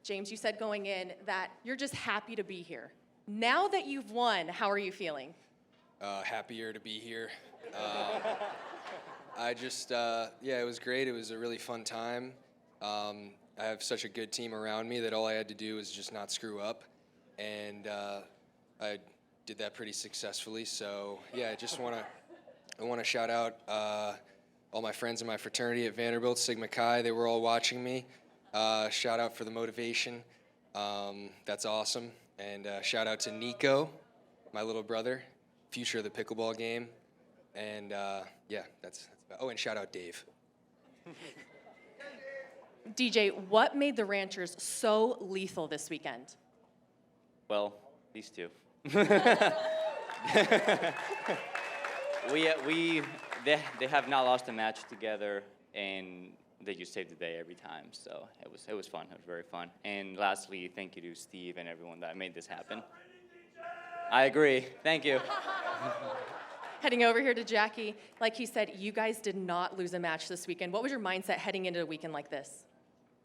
James, you said going in that you're just happy to be here. Now that you've won, how are you feeling? Happier to be here. I just, yeah, it was great. It was a really fun time. I have such a good team around me that all I had to do was just not screw up. And I did that pretty successfully. So, yeah, I want to shout out all my friends in my fraternity at Vanderbilt, Sigma Chi. They were all watching me. Shout out for the motivation. That's awesome. And shout out to Nico, my little brother, future of the pickleball game. And yeah, that's about, oh, and shout out Dave. DJ, what made the Ranchers so lethal this weekend? Well, these two. They have not lost a match together, and they just saved the day every time. So it was fun. It was very fun. And lastly, thank you to Steve and everyone that made this happen. I agree. Thank you. Heading over here to Jackie, like he said, you guys did not lose a match this weekend. What was your mindset heading into a weekend like this?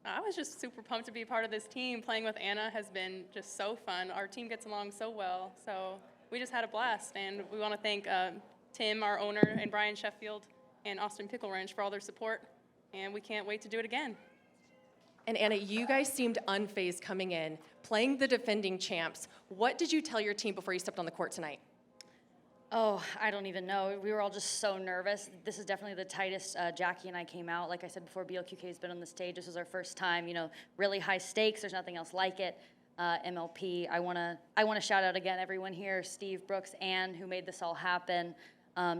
I was just super pumped to be part of this team. Playing with Anna has been just so fun. Our team gets along so well. So we just had a blast. And we want to thank Tim, our owner, and Brian Sheffield, and Austin Pickle Ranch for all their support. And we can't wait to do it again. And Anna, you guys seemed unfazed coming in, playing the defending champs. What did you tell your team before you stepped on the court tonight? Oh, I don't even know. We were all just so nervous. This is definitely the tightest Jackie and I came out. Like I said before, BLQK has been on the stage. This was our first time, you know, really high stakes. There's nothing else like it. MLP, I wanna shout out again everyone here, Steve, Brooks, Ann, who made this all happen,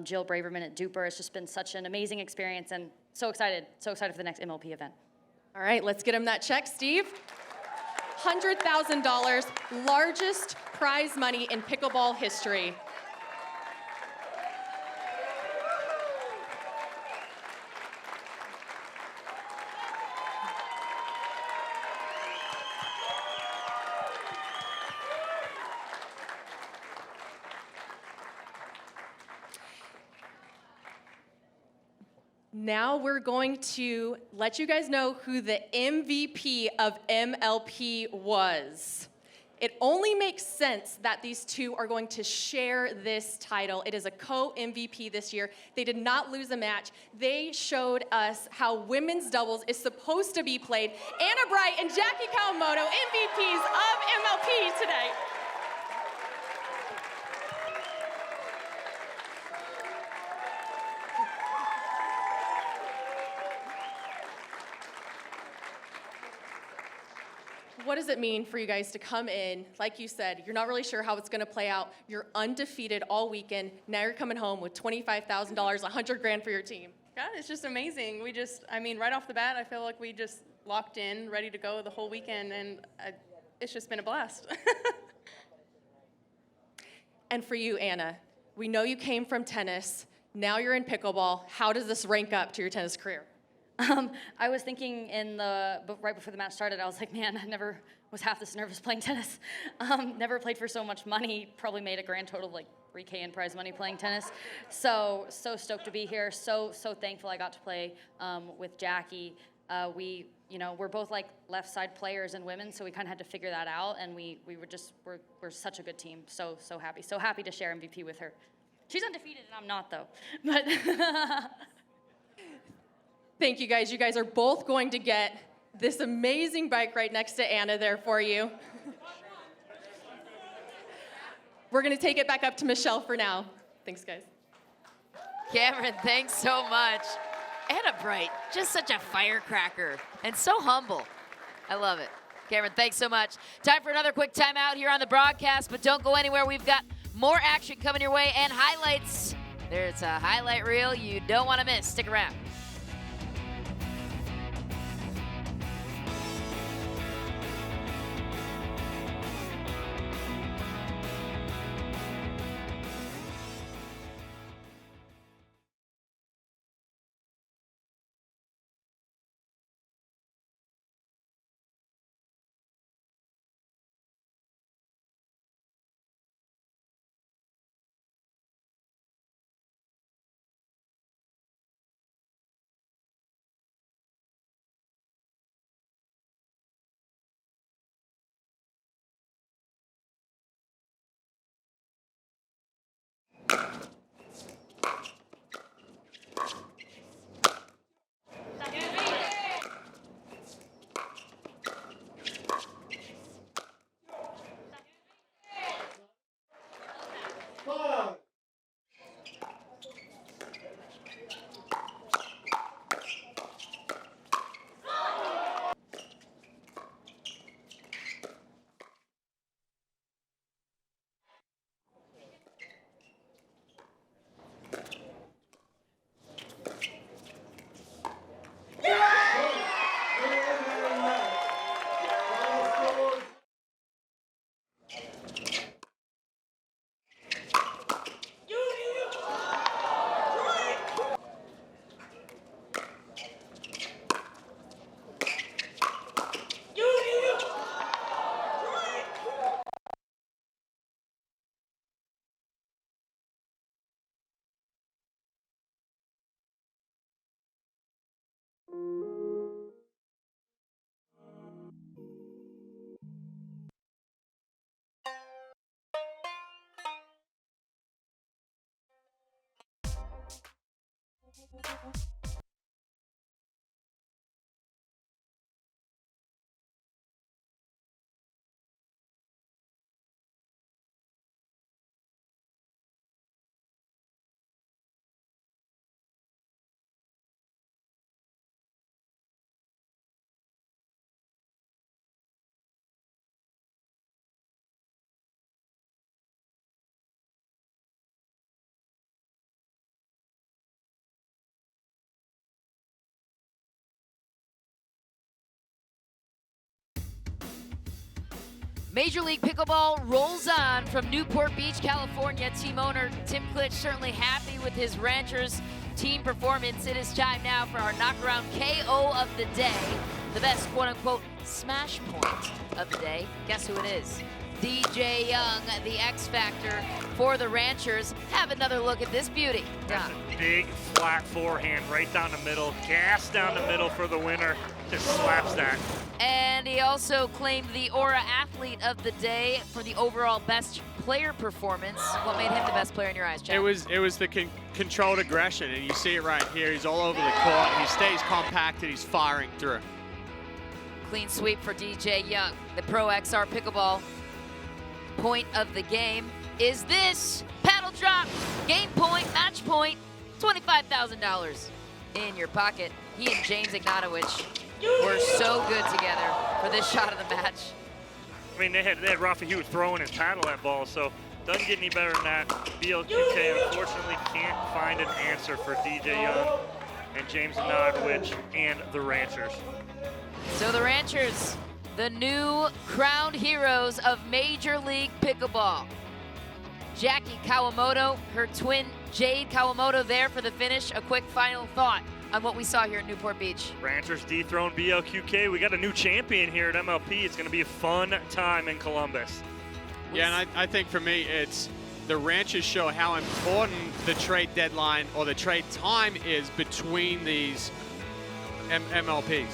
Jill Braverman at Duper. It's just been such an amazing experience, and so excited for the next MLP event. All right, let's get him that check, Steve. $100,000, largest prize money in pickleball history. Now we're going to let you guys know who the MVP of MLP was. It only makes sense that these two are going to share this title. It is a co-MVP this year. They did not lose a match. They showed us how women's doubles is supposed to be played. Anna Bright and Jackie Kawamato, MVPs of MLP today. What does it mean for you guys to come in, like you said, you're not really sure how it's going to play out. You're undefeated all weekend. Now you're coming home with $25,000, $100,000 for your team. God, it's just amazing. I mean, right off the bat, I feel like we just locked in, ready to go the whole weekend, and it's just been a blast. And for you, Anna, we know you came from tennis. Now you're in pickleball. How does this rank up to your tennis career? I was thinking right before the match started, I was like, man, I never was half this nervous playing tennis. Never played for so much money, probably made a grand total of like $3K in prize money playing tennis. So stoked to be here. So thankful I got to play with Jackie. We're both like left side players and women, so we kind of had to figure that out, and we're such a good team. So happy to share MVP with her. She's undefeated and I'm not though, but. Thank you guys. You guys are both going to get this amazing bike right next to Anna there for you. We're going to take it back up to Michelle for now. Thanks, guys. Cameron, thanks so much. Anna Bright, just such a firecracker and so humble. I love it. Cameron, thanks so much. Time for another quick timeout here on the broadcast, but don't go anywhere. We've got more action coming your way and highlights. There's a highlight reel you don't want to miss. Stick around. Major League Pickleball rolls on from Newport Beach, California. Team owner Tim Klitsch certainly happy with his Ranchers team performance. It is time now for our knockaround KO of the day. The best quote-unquote smash point of the day. Guess who it is? DJ Young, the X Factor for the Ranchers. Have another look at this beauty. That's a big flat forehand right down the middle. Gas down the middle for the winner. Just slaps that. And he also claimed the Aura Athlete of the Day for the overall best player performance. What made him the best player in your eyes, Chad? It was the controlled aggression, and you see it right here. He's all over the court, and he stays compact, and he's firing through. Clean sweep for DJ Young. The Pro XR Pickleball point of the game is this. Paddle drop, game point, match point, $25,000 in your pocket. He and James Ignatowich were so good together for this shot of the match. I mean, they had Rafa Hewitt throwing his paddle at ball, so doesn't get any better than that. BLQK unfortunately can't find an answer for DJ Young and James Ignatowich and the Ranchers. So the Ranchers, the new crowned heroes of Major League Pickleball. Jackie Kawamato, her twin Jade Kawamato there for the finish. A quick final thought on what we saw here at Newport Beach. Ranchers dethroned BLQK. We got a new champion here at MLP. It's going to be a fun time in Columbus. Yeah, and I think for me, it's the Ranchers show how important the trade deadline or the trade time is between these MLPs.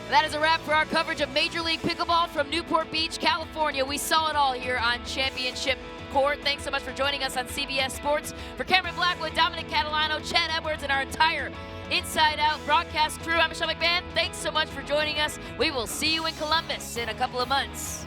That is a wrap for our coverage of Major League Pickleball from Newport Beach, California. We saw it all here on Championship Court. Thanks so much for joining us on CBS Sports. For Cameron Blackwood, Dominic Catalano, Chad Edwards, and our entire Inside Out broadcast crew, I'm Michelle McMahon. Thanks so much for joining us. We will see you in Columbus in a couple of months.